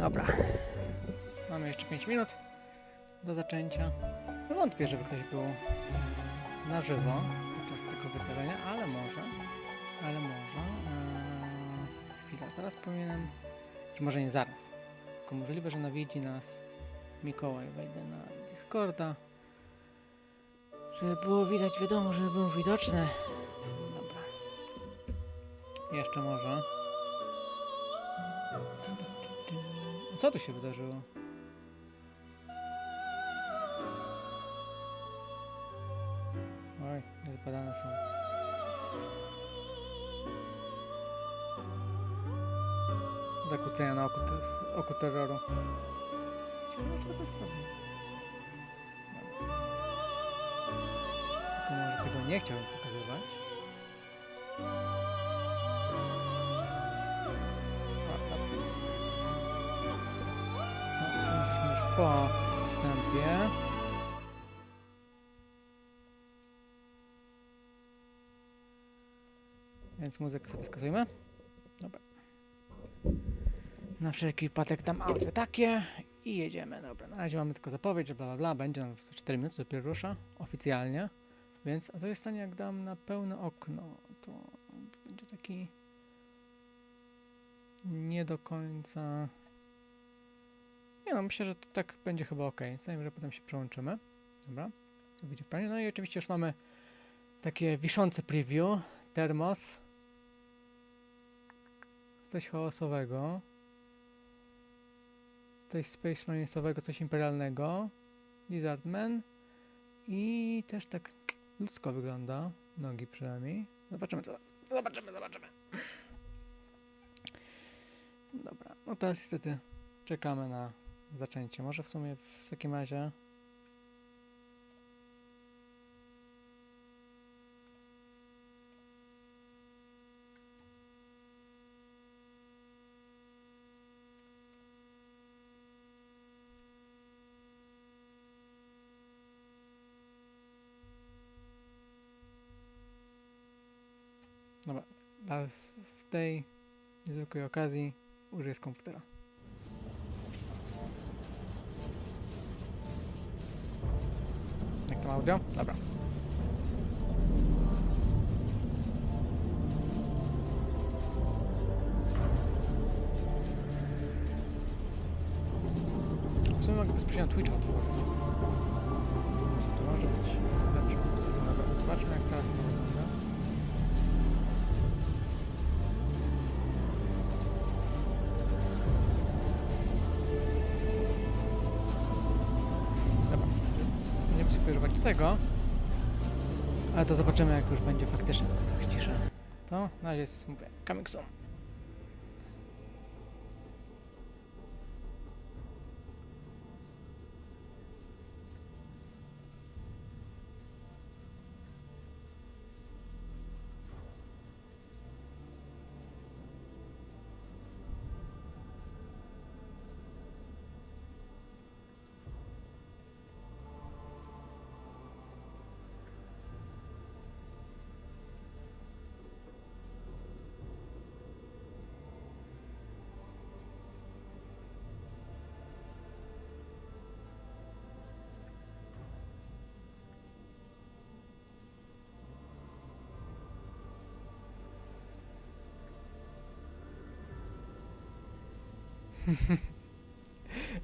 Dobra. Mamy jeszcze 5 minut do zaczęcia. No wątpię, żeby ktoś był na żywo podczas tego wydarzenia, ale może. Chwila, zaraz powinienem... Czy może nie zaraz. Tylko możliwe, że nawiedzi nas Mikołaj. Wejdę na Discorda. Żeby było widać, wiadomo, żeby było widoczne. Dobra. Jeszcze może. Co tu się wydarzyło? Oj, wypadane są. Zakłócenia na oku terroru. Ciekawe, czy to jest prawda. Tylko może tego nie chciałbym pokazywać. No, jesteśmy już po wstępie. Więc muzykę sobie skasujmy. Dobra. Na wszelki wypadek tam audio takie i jedziemy. Dobra, na razie mamy tylko zapowiedź, że bla bla bla, będzie nam w 4 minuty dopiero rusza oficjalnie. Więc, a co się stanie, jak dam na pełne okno? To będzie taki nie do końca... Nie no, myślę, że to tak będzie chyba ok. Co najwyżej potem się przełączymy. Dobra, to będzie fajnie. No i oczywiście już mamy takie wiszące preview. Termos. Coś chaosowego. Coś Space Marinesowego, coś imperialnego. Lizardman. I też tak ludzko wygląda. Nogi przynajmniej. Zobaczymy co. Zobaczymy. Dobra. No teraz niestety czekamy na zaczęcie. Może w sumie w takim razie... Dobra, teraz w tej niezwykłej okazji użyję z komputera. Jak tam audio? Dobra. W sumie mogę bezpośrednio Twitcha otworzyć. To może być lepsze. Zobaczmy jak teraz to wygląda. Używać tego, ale to zobaczymy, jak już będzie faktycznie tak cisza. To na razie jest, mówię, coming soon.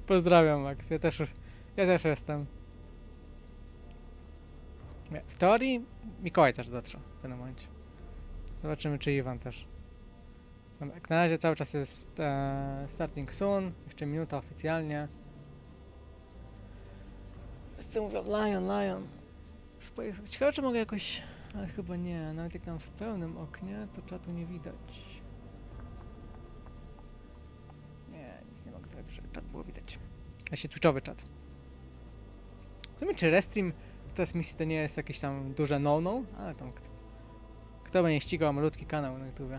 Pozdrawiam, Max. Ja też jestem. W teorii Mikołaj też dotrze w pewnym momencie. Zobaczymy, czy Iwan też. Dobra, jak na razie cały czas jest starting soon. Jeszcze minuta oficjalnie. Wszyscy mówią Lion. Ciekawe, czy mogę jakoś... Ale chyba nie. Nawet jak tam w pełnym oknie, to czatu nie widać. Nie mogę zrobić, żeby czat było widać. Właśnie twitchowy czat. W sumie czy restream transmisji to nie jest jakieś tam duże no-no, ale tam kto by nie ścigał malutki kanał na YouTube.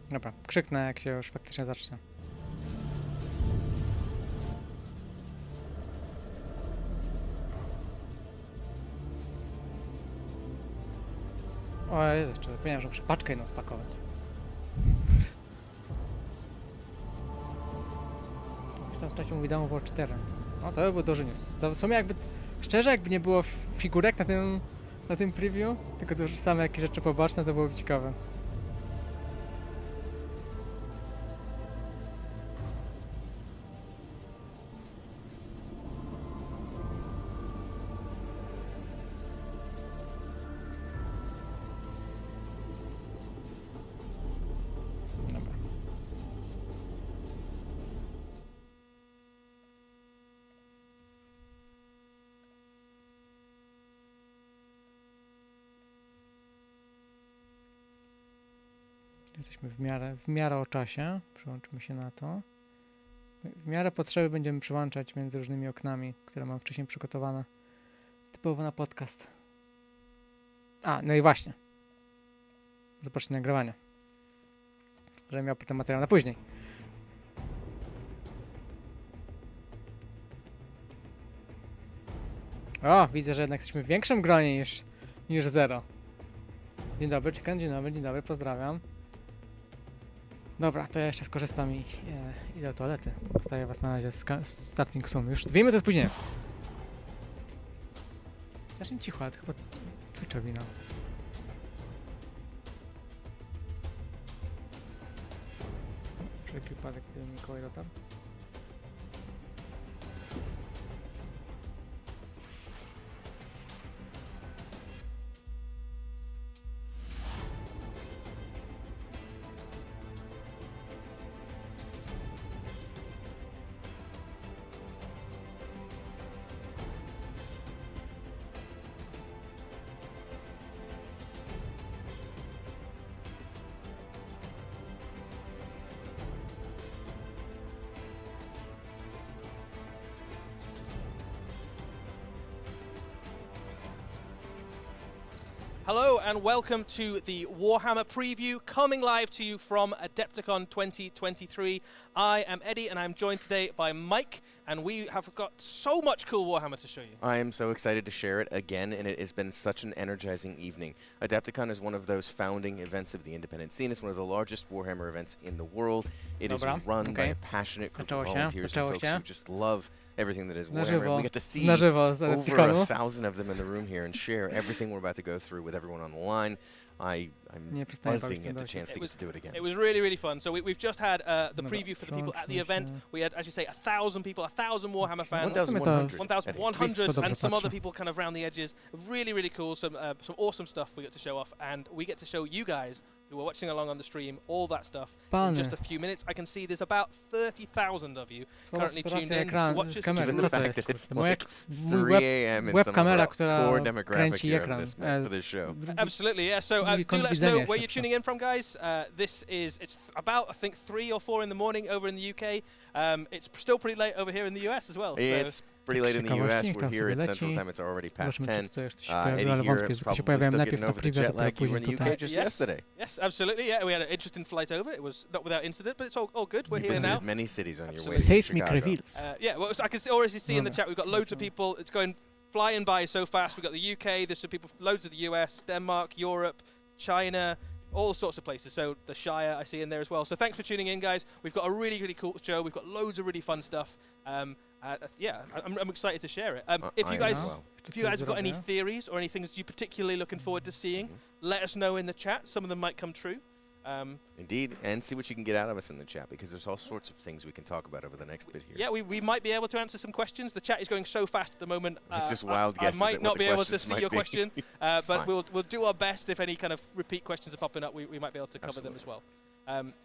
Dobra, krzyknę jak się już faktycznie zacznie. jeszcze zapomniałem, że muszę paczkę jedną spakować. Już tam stracił mówi War 4. No to by był duży news. W sumie jakby, szczerze, jakby nie było figurek na tym preview, tylko to już same jakieś rzeczy poboczne, to byłoby ciekawe. Jesteśmy w miarę o czasie. Przełączymy się na to. W miarę potrzeby będziemy przełączać między różnymi oknami, które mam wcześniej przygotowane. Typowo na podcast. A, no i właśnie. Zobaczcie nagrywanie. Żebym miał potem materiał na później. O, widzę, że jednak jesteśmy w większym gronie niż 0. Dzień dobry, Chicken, dzień dobry, pozdrawiam. Dobra, to ja jeszcze skorzystam i idę do toalety. Zostawię was na razie starting soon. Już 2 minuty spóźnienia. Strasznie cicho, ale to chyba Twitcha wina. Wszelki wypadek, gdyby Mikołaj dotarł. Hello and welcome to the Warhammer Preview, coming live to you from AdeptiCon 2023. I am Eddie and I'm joined today by Mike, and we have got so much cool Warhammer to show you. I am so excited to share it again, and it has been such an energizing evening. AdeptiCon is one of those founding events of the independent scene. It's one of the largest Warhammer events in the world. It is run by a passionate group of volunteers and folks who just love everything that is Warhammer. We get to see over 1,000 of them in the room here and share everything we're about to go through with everyone on the line. I'm buzzing at the chance to get to do it again. It was really, really fun. So we've just had the preview for the people at the event. We had, as you say, 1,000 people, 1,000 Warhammer fans. 1,100 and some other people kind of around the edges. Really, really cool. Some awesome stuff we get to show off. And we get to show you guys who are watching along on the stream all that stuff in just a few minutes. I can see there's about 30,000 of you currently tuned in to watch us. Given the fact that it's like 3 a.m. in some of our core demographic here for this show. Absolutely, yeah. So do let us know where you're tuning in from, guys. It's about, I think, 3 or 4 in the morning over in the UK. It's still pretty late over here in the US as well. Yeah, it's pretty late in the US. We're here at Central Time. It's already past 10. Eddie here is probably still getting over the jet lag. You were in the UK just yesterday. Yes, absolutely. Yeah, we had an interesting flight over. It was not without incident, but it's all good. We're here now. Many cities on your way to Chicago. Yeah, well, I can already see in the chat we've got loads of people. It's going flying by so fast. We've got the UK. There's some people, loads of the US, Denmark, Europe, China, all sorts of places. So the Shire I see in there as well. So thanks for tuning in, guys. We've got a really, really cool show. We've got loads of really fun stuff. Yeah, I'm excited to share it. If you guys have got any theories or any things you're particularly looking forward to seeing, let us know in the chat. Some of them might come true. Indeed, and see what you can get out of us in the chat, because there's all sorts of things we can talk about over the next bit here. Yeah, we might be able to answer some questions. The chat is going so fast at the moment. It's just wild guesses. I might not be able to see your question, but we'll do our best. If any kind of repeat questions are popping up, we might be able to cover them as well.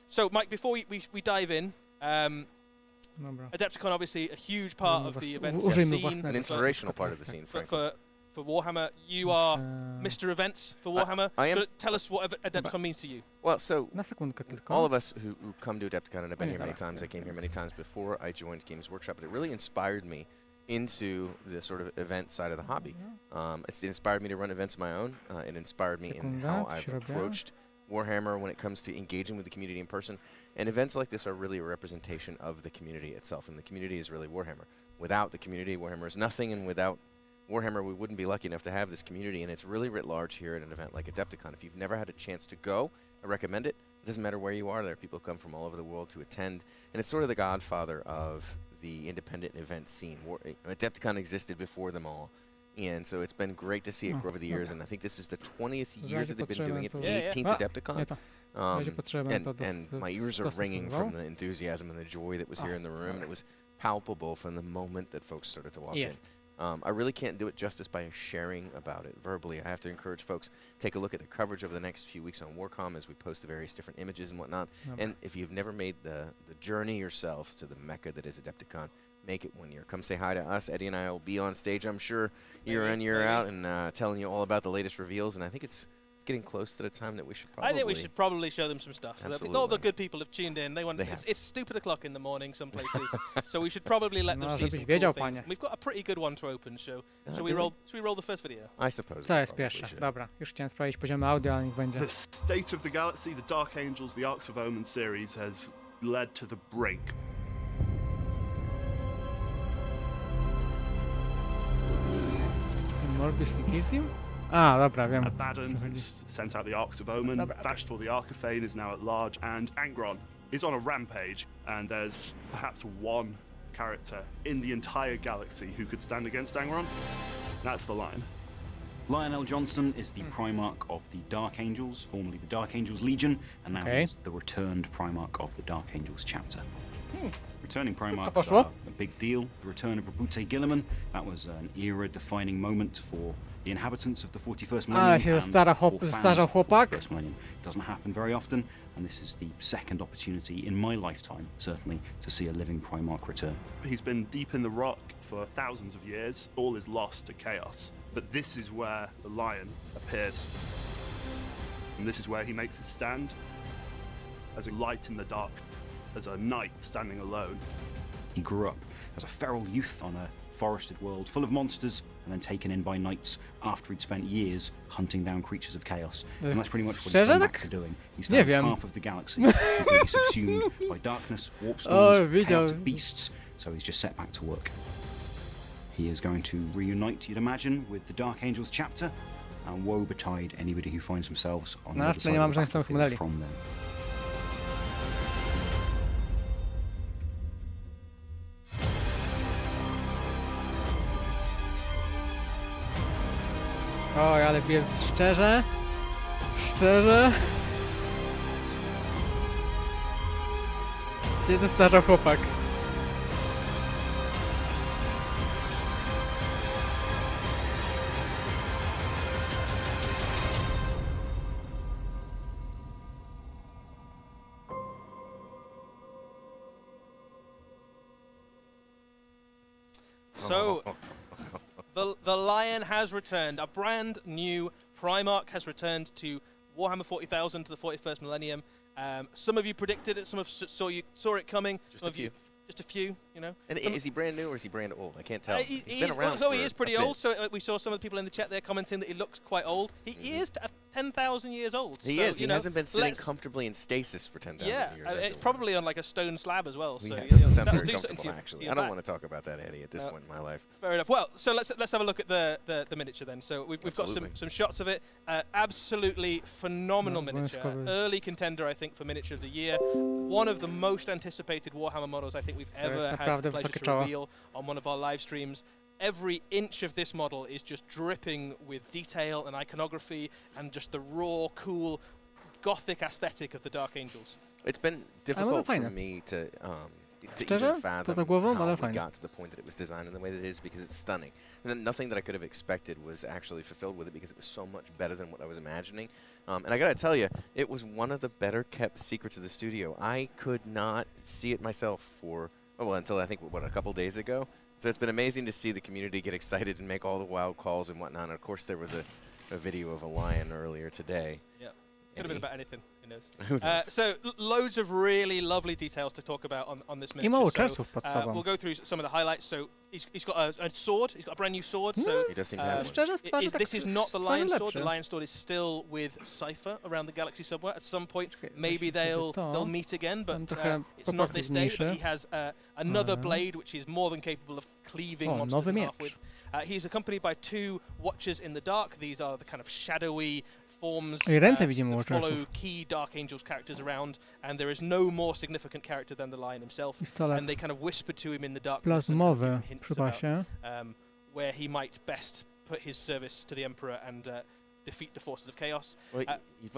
So, Mike, before we dive in, AdeptiCon obviously a huge part of the event scene, an inspirational part of the scene, frankly. For Warhammer, you are Mr. Events for Warhammer. I am. So tell us what AdeptiCon means to you. Well, so all of us who come to AdeptiCon, and I've been here many times, I came here many times before I joined Games Workshop, but it really inspired me into the sort of event side of the hobby. It inspired me to run events of my own. It inspired me in how I've approached Warhammer when it comes to engaging with the community in person. And events like this are really a representation of the community itself, and the community is really Warhammer. Without the community, Warhammer is nothing, and without Warhammer, we wouldn't be lucky enough to have this community, and it's really writ large here at an event like AdeptiCon. If you've never had a chance to go, I recommend it. It doesn't matter where you are. There are people who come from all over the world to attend, and it's sort of the godfather of the independent event scene. AdeptiCon existed before them all, and so it's been great to see it grow over the years, and I think this is the 20th year that they've been doing it, the 18th AdeptiCon. And my ears are ringing from the enthusiasm and the joy that was here in the room, and it was palpable from the moment that folks started to walk in. I really can't do it justice by sharing about it verbally. I have to encourage folks to take a look at the coverage over the next few weeks on Warcom as we post the various different images and whatnot. And if you've never made the journey yourselves to the Mecca that is AdeptiCon, make it one year. Come say hi to us. Eddie and I will be on stage, I'm sure, year in, year out, and telling you all about the latest reveals. And I think it's getting close to the time that we should probably... I think we should probably show them some stuff. Absolutely. All the good people have tuned in. They want. It's stupid o'clock in the morning some places, so we should probably let them see some cool things. We've got a pretty good one to open, show we roll the first video? I suppose. Co jest pierwsze? Dobra, już chciałem sprawdzić poziomy audio, ale niech będzie. The state of the galaxy, the Dark Angels, the Arcs of Omen series has led to the break. Morbis Liquidum? Ah, dobra, wiem. Abaddon has sent out the Arcs of Omen, Vashtor the Arcaphane is now at large, and Angron is on a rampage, and there's perhaps one character in the entire galaxy who could stand against Angron. That's the Lion. Lionel Johnson is the Primarch of the Dark Angels, formerly the Dark Angels Legion, and now he's the returned Primarch of the Dark Angels chapter. Returning Primarchs are a big deal. The return of Rabute Gilliman, that was an era-defining moment for the inhabitants of the 41st millennium. się starzał chłopak. First millennium. Doesn't happen very often, and this is the second opportunity in my lifetime, certainly, to see a living Primarch return. He's been deep in the rock for thousands of years. All is lost to chaos. But this is where the Lion appears. And this is where he makes his stand as a light in the dark, as a knight standing alone. He grew up as a feral youth on a forested world full of monsters, and then taken in by knights after he'd spent years hunting down creatures of chaos. And that's pretty much what he's come back to doing. He's found half of the galaxy completely subsumed by darkness, warp storms, chaotic beasts, so he's just set back to work. He is going to reunite, you'd imagine, with the Dark Angels chapter, and woe betide anybody who finds themselves on the other side of the battlefield from them. Oj, ale szczerze. Się zestarzał chłopak. So, the Lion has returned. A brand new Primarch has returned to Warhammer 40,000, to the 41st millennium. Some of you predicted it. Some of saw it coming. Just a few. Just a few, you know. And is he brand new or is he brand old? I can't tell. He's been around. So he is pretty old. So we saw some of the people in the chat there commenting that he looks quite old. He is 10,000 years old. He is. He hasn't been sitting comfortably in stasis for 10,000 years. Yeah, probably on like a stone slab as well. So it doesn't sound very comfortable, actually. I don't want to talk about that, Eddie, at this point in my life. Fair enough. Well, so let's have a look at the miniature then. So we've got some shots of it. Absolutely phenomenal miniature. Early contender, I think, for miniature of the year. One of the most anticipated Warhammer models I think we've ever had the pleasure to reveal on one of our live streams. Every inch of this model is just dripping with detail and iconography and just the raw, cool, gothic aesthetic of the Dark Angels. It's been difficult for me to even fathom how we got to the point that it was designed in the way that it is, because it's stunning. And nothing that I could have expected was actually fulfilled with it, because it was so much better than what I was imagining. And I gotta tell you, it was one of the better kept secrets of the studio. I could not see it myself until I think, a couple days ago. So it's been amazing to see the community get excited and make all the wild calls and whatnot. And of course, there was a video of a lion earlier today. Yeah, could have been about anything. Who knows? So loads of really lovely details to talk about on this miniature. So, we'll go through some of the highlights. So he's got a sword. He's got a brand new sword. So he does seem to have this is not the Lion sword. The Lion sword is still with Cypher around the galaxy somewhere. At some point, maybe they'll meet again, but it's not this day. But he has another blade, which is more than capable of cleaving monsters in half with. He's accompanied by 2 Watchers in the Dark. These are the kind of shadowy forms that follow key Dark Angels characters around, and there is no more significant character than the Lion himself. And they kind of whisper to him in the darkness and give him hints about where he might best put his service to the Emperor and defeat the forces of chaos. Well,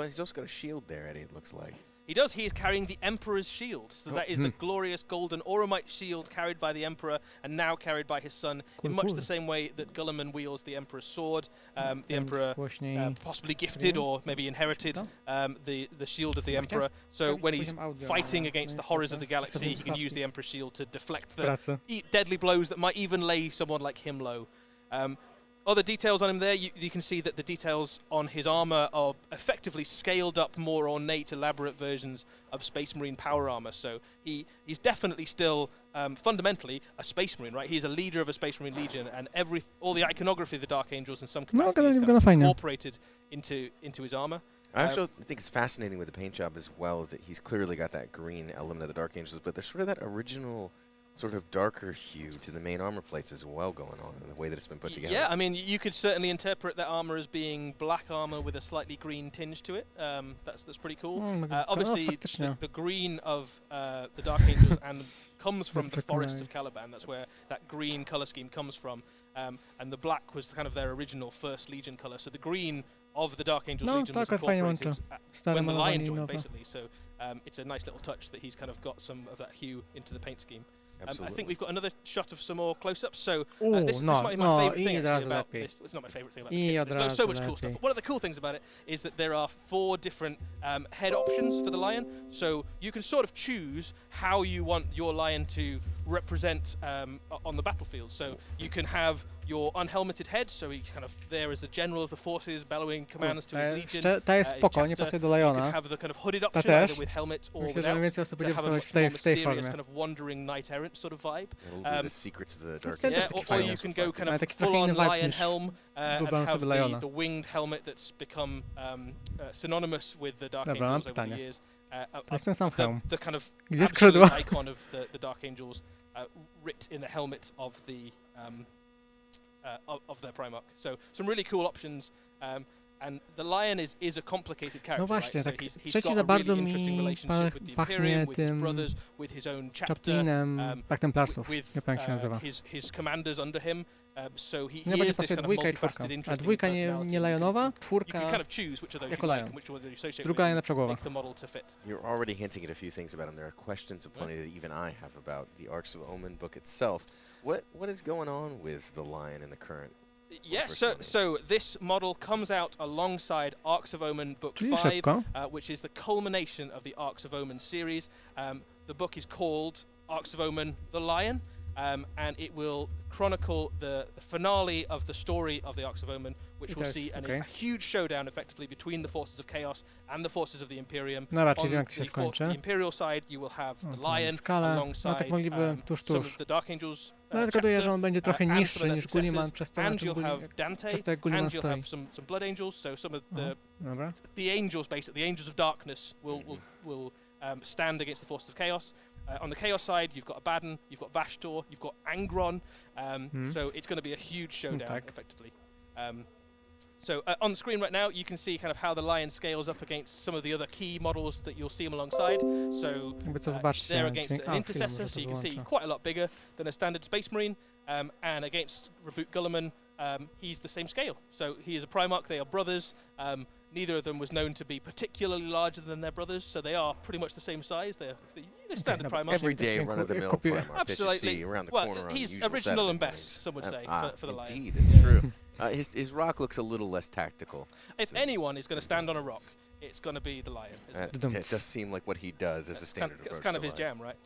he's also got a shield there, Eddie, it looks like. He does. He is carrying the Emperor's shield. So that is the glorious golden Oromite shield carried by the Emperor and now carried by his son in much the same way that Guilliman wields the Emperor's sword. The Emperor possibly gifted or maybe inherited the shield of the Emperor. So when he's fighting against the horrors of the galaxy, he can use the Emperor's shield to deflect the deadly blows that might even lay someone like him low. Other details on him there, you can see that the details on his armor are effectively scaled up, more ornate, elaborate versions of Space Marine power armor. So he's definitely still fundamentally a Space Marine, right? He's a leader of a Space Marine Legion, and all the iconography of the Dark Angels in some capacity is kind of incorporated into his armor. I actually think it's fascinating with the paint job as well that he's clearly got that green element of the Dark Angels, but there's sort of that original sort of darker hue to the main armor plates as well going on in the way that it's been put together. Yeah, I mean, you could certainly interpret that armor as being black armor with a slightly green tinge to it. That's pretty cool. Obviously, the green of the Dark Angels comes from the forests of Caliban. That's where that green color scheme comes from. And the black was kind of their original First Legion color. So the green of the Dark Angels Legion was incorporated when the Lion joined, basically. So it's a nice little touch that he's kind of got some of that hue into the paint scheme. I think we've got another shot of some more close-ups. So this might be my favourite thing about this. It's not my favourite thing about the kit. There's so much cool stuff. But one of the cool things about it is that there are 4 different head options for the Lion. So you can sort of choose how you want your Lion to represent on the battlefield. So you can have your unhelmeted head, so he's kind of there as the general of the forces, bellowing commands to his legion. Ta jest spoko, nie pasuje do Liona. You can have the kind of hooded option, either with helmet or without, to have a much more mysterious kind of wandering knight errant sort of vibe. The secrets of the Dark Angels. Or you can go kind of full-on lion helm and have the winged helmet that's become synonymous with the Dark Angels over the years. The kind of absolute icon of the Dark Angels writ in the helmet of the of their Primarch. So some really cool options. And the Lion is a complicated character. No właśnie, right? tak so he's got a really interesting relationship with the Imperium, with his brothers, with his own chapter, with his commanders under him. So he is this kind of multifaceted, interesting personality. You can kind of choose which of those you like and which one you associate with, make the model to fit. You're already hinting at a few things about him. There are questions aplenty that even I have about the Arcs of Omen book itself. What is going on with the Lion in the current? Yes, so this model comes out alongside Arcs of Omen Book 5, which is the culmination of the Arcs of Omen series. The book is called Arcs of Omen: The Lion, and it will chronicle the finale of the story of the Arcs of Omen, which will see a huge showdown, effectively, between the forces of Chaos and the forces of the Imperium. On the Imperial side, you will have the Lion alongside some of the Dark Angels. Zgaduję, że on będzie trochę niższy niż Gulliman, przez to you'll have Dante, and you'll have some Blood Angels, so some of the angels, basically, the Angels of Darkness, will stand against the forces of Chaos. On the Chaos side, you've got Abaddon, you've got Vashtor, you've got Angron, so it's going to be a huge showdown, effectively. So on the screen right now, you can see kind of how the Lion scales up against some of the other key models that you'll see him alongside. So they're against an Intercessor, so you can see quite a lot bigger than a standard Space Marine. And against Reboot Guilliman, he's the same scale. So he is a Primarch, they are brothers. Neither of them was known to be particularly larger than their brothers, so they are pretty much the same size. They're standard Primarch. Everyday run-of-the-mill Primarch Absolutely. that you see around the corner. He's original and best, some would say, for the Lion. Indeed, it's true. His rock looks a little less tactical. If anyone is going to stand on a rock, it's going to be the Lion. It does seem like what he does as a standard approach. It's kind of his jam, right?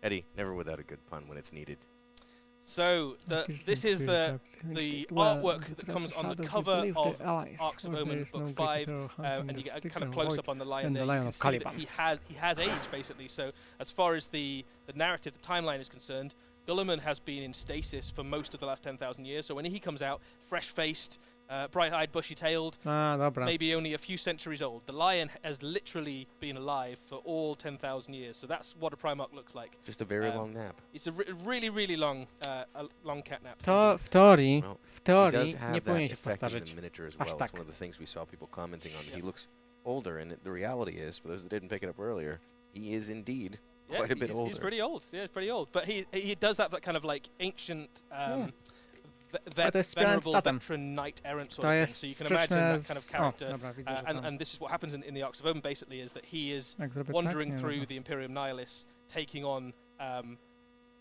Eddie, never without a good pun when it's needed. So this is the artwork that comes on the cover of Arcs of Omen Book 5, and you get a kind of close-up on the Lion there. You can see that he has aged, basically. So as far as the narrative, the timeline is concerned, Guilliman has been in stasis for most of the last 10,000 years. So when he comes out, fresh-faced, bright-eyed, bushy-tailed, dobra. maybe only a few centuries old. The lion has literally been alive for all 10,000 years, so that's what a Primarch looks like. Just a very long nap. It's a really, really long cat nap. To w teorii He nie does powinien have się that effect in postarzeć. the miniature as Aż well. tak. It's one of the things we saw people commenting on. He looks older, and the reality is, for those that didn't pick it up earlier, he is indeed quite a bit older. He's pretty old. Yeah, he's pretty old. But he does have that kind of like ancient, venerable veteran knight-errant sort of thing. So you can imagine that kind of character. And this is what happens in the Arks of Omen, basically, is that he is wandering through the Imperium Nihilis, taking on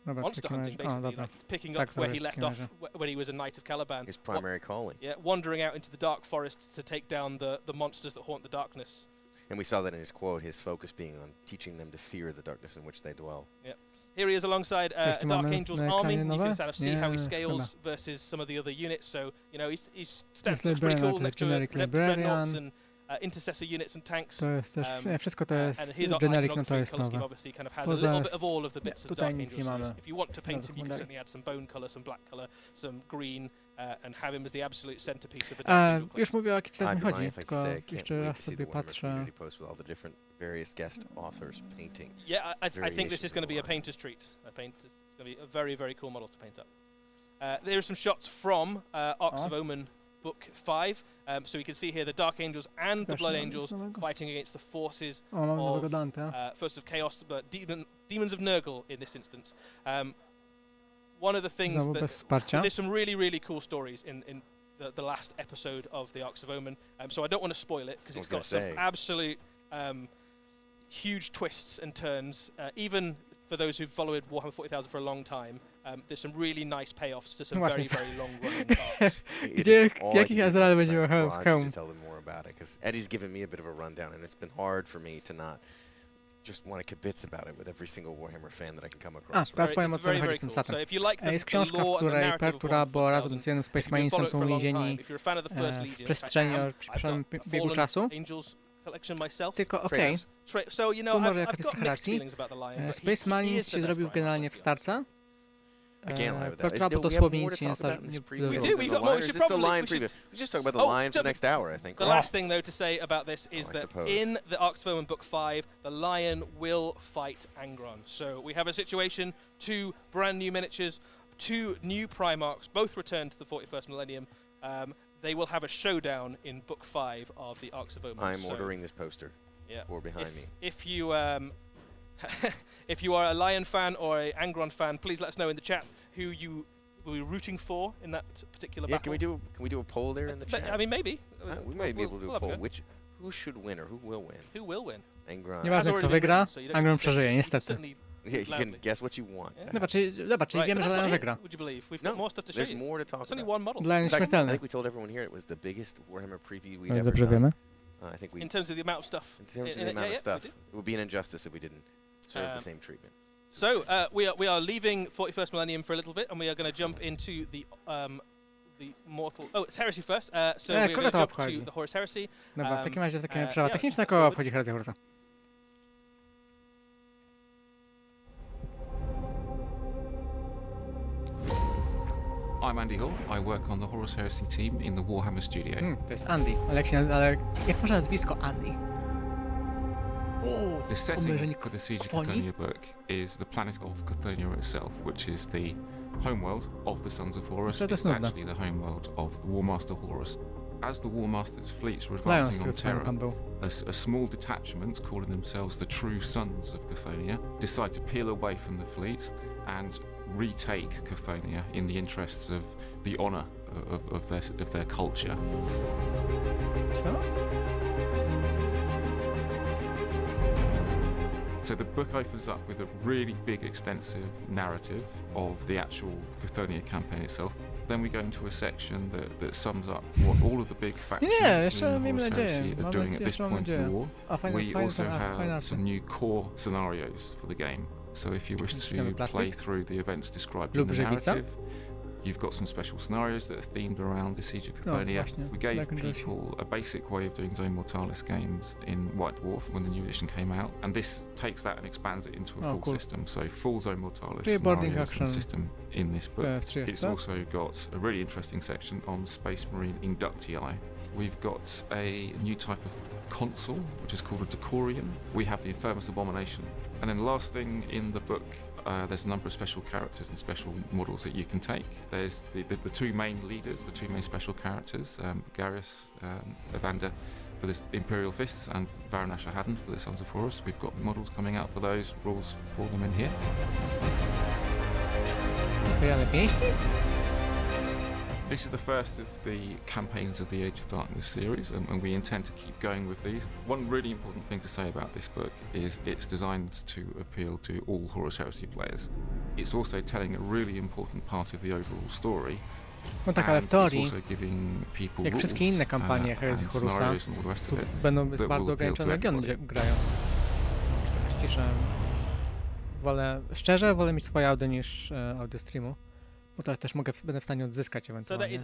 monster hunting, basically, like picking up where he left off when he was a Knight of Caliban. His primary calling. Yeah, wandering out into the dark forests to take down the monsters that haunt the darkness. And we saw that in his quote, his focus being on teaching them to fear the darkness in which they dwell. Yeah. Here he is alongside a Dark Angel's army. You can kind of see how he scales versus some of the other units. So, you know, he's looks pretty cool next to dreadnoughts and intercessor units and tanks. To jest też, wszystko to And jest his generic, no to iconography jest color scheme nowe. obviously kind of has a little bit of all of the bits of the Dark Angel. So if you want to paint him, you can certainly add some bone color, some black color, some green, and have him as the absolute centerpiece of a Dark Angel. Już mówię, o jaki cytat mi I'd be chodzi, lying if I tylko say I can't jeszcze wait raz to see sobie the Warhammer patrzę. community post with all the different various guest authors painting. Yeah, I think this is going to be a variations painter's treat. It's going to be a very, very cool model to paint up. There are some shots from Arks of Omen Book 5. So you can see here the Dark Angels and the Blood Angels fighting against the forces of first of Chaos, but Demons of Nurgle in this instance. One of the things that there's some really, really cool stories in the last episode of the Arks of Omen. So I don't want to spoil it because it's got some absolute huge twists and turns. Even for those who've followed Warhammer 40,000 for a long time, there's some really nice payoffs to some very, very long-running arcs. Jakich Ezreal będzie miał hełm? Tell them more about it, because Eddie's given me a bit of a rundown, and it's been hard for me to not just want to kibitz about it with every single Warhammer fan that I can come across. Teraz powiem, o co chodzi z tym statem. Jest książka, w której Perturabo razem z jednym Space Marinesem są uwięzieni w przestrzeni o przyspieszonym biegu czasu. Tylko okej, tu może jakaś jest racji. Space Marines się zrobił generalnie w starca. Perturabo dosłownie nic się nie wydarzyło. We just talk about the lion for the next hour, I think. The last thing, though, to say about this is that in the Arks of Omen Book 5, the lion will fight Angron. So we have a situation, 2 brand new miniatures, 2 new Primarchs, both returned to the 41st millennium. They will have a showdown in Book 5 of the Arks of Omen. I'm ordering this poster. Yeah. Or behind me. If you if you are a Lion fan or a Angron fan, please let us know in the chat who you will be rooting for in that particular battle. Can we do a poll there in the chat? I mean, maybe. We might be able to do a poll. Who should win or who will win? Who will win? Angron. Nieważne kto wygra, Angron przeżyje, niestety. Yeah, you can guess what you want. Dobra, czyli wiemy, że Lion wygra. There's more to talk about. Only one model. Lion jest śmiertelny. I think we told everyone here it was the biggest Warhammer preview we'd ever Dobrze done. wiemy. I think we, in terms of the amount of stuff. In terms of the amount of stuff. It would be an injustice if we didn't serve the same treatment. So we are leaving 41st Millennium for a little bit, and we are going to jump into the mortal. Oh, it's heresy first. So we're going to jump to the Horus Heresy. Dobra, w takim razie takie przerwa techniczna, koło obchodzi herezję Horusa. I'm Andy Hall. I work on the Horus Heresy team in the Warhammer studio. To jest Andy, ale jak może nazwisko Andy? The setting for the Siege of Cthonia book is the planet of Cthonia itself, which is the homeworld of the Sons of Horus. It's actually the homeworld of the War Master Horus. As the War Master's fleets were advancing on Terra, a small detachment, calling themselves the True Sons of Cthonia, decide to peel away from the fleet and retake Cthonia in the interests of the honour of their culture. So the book opens up with a really big, extensive narrative of the actual Cthonia campaign itself. Then we go into a section that sums up what all of the big factions in the Horus Heresy are doing at this point in the war. We also have some new core scenarios for the game. So if you wish to play through the events described in the narrative, You've got some special scenarios that are themed around the Siege of Cathonia. We gave people a basic way of doing Zone Mortalis games in White Dwarf when the new edition came out, and this takes that and expands it into a full system. So full Zone Mortalis scenarios and system in this book. It's also got a really interesting section on Space Marine inductii. We've got a new type of console, which is called a Decorian. We have the Infernus Abomination. And then the last thing in the book, there's a number of special characters and special models that you can take. There's the two main leaders, the two main special characters, Garrus Evander for the Imperial Fists and Baron Asher-Haddon for the Sons of Horus. We've got models coming out for those, rules for them in here. This is the first of the campaigns of the Age of Darkness series, and we intend to keep going with these. One really important thing to say about this book is it's designed to appeal to all Horus Heresy players. It's also telling a really important part of the overall story. No tak, ale w teorii, jak wszystkie inne kampanie Herezji Horusa, tu będą bardzo ograniczone regiony, gdzie grają. Ściszę. Szczerze wolę mieć swoje audio niż audio streamu. Bo to też będę w stanie odzyskać ewentualnie.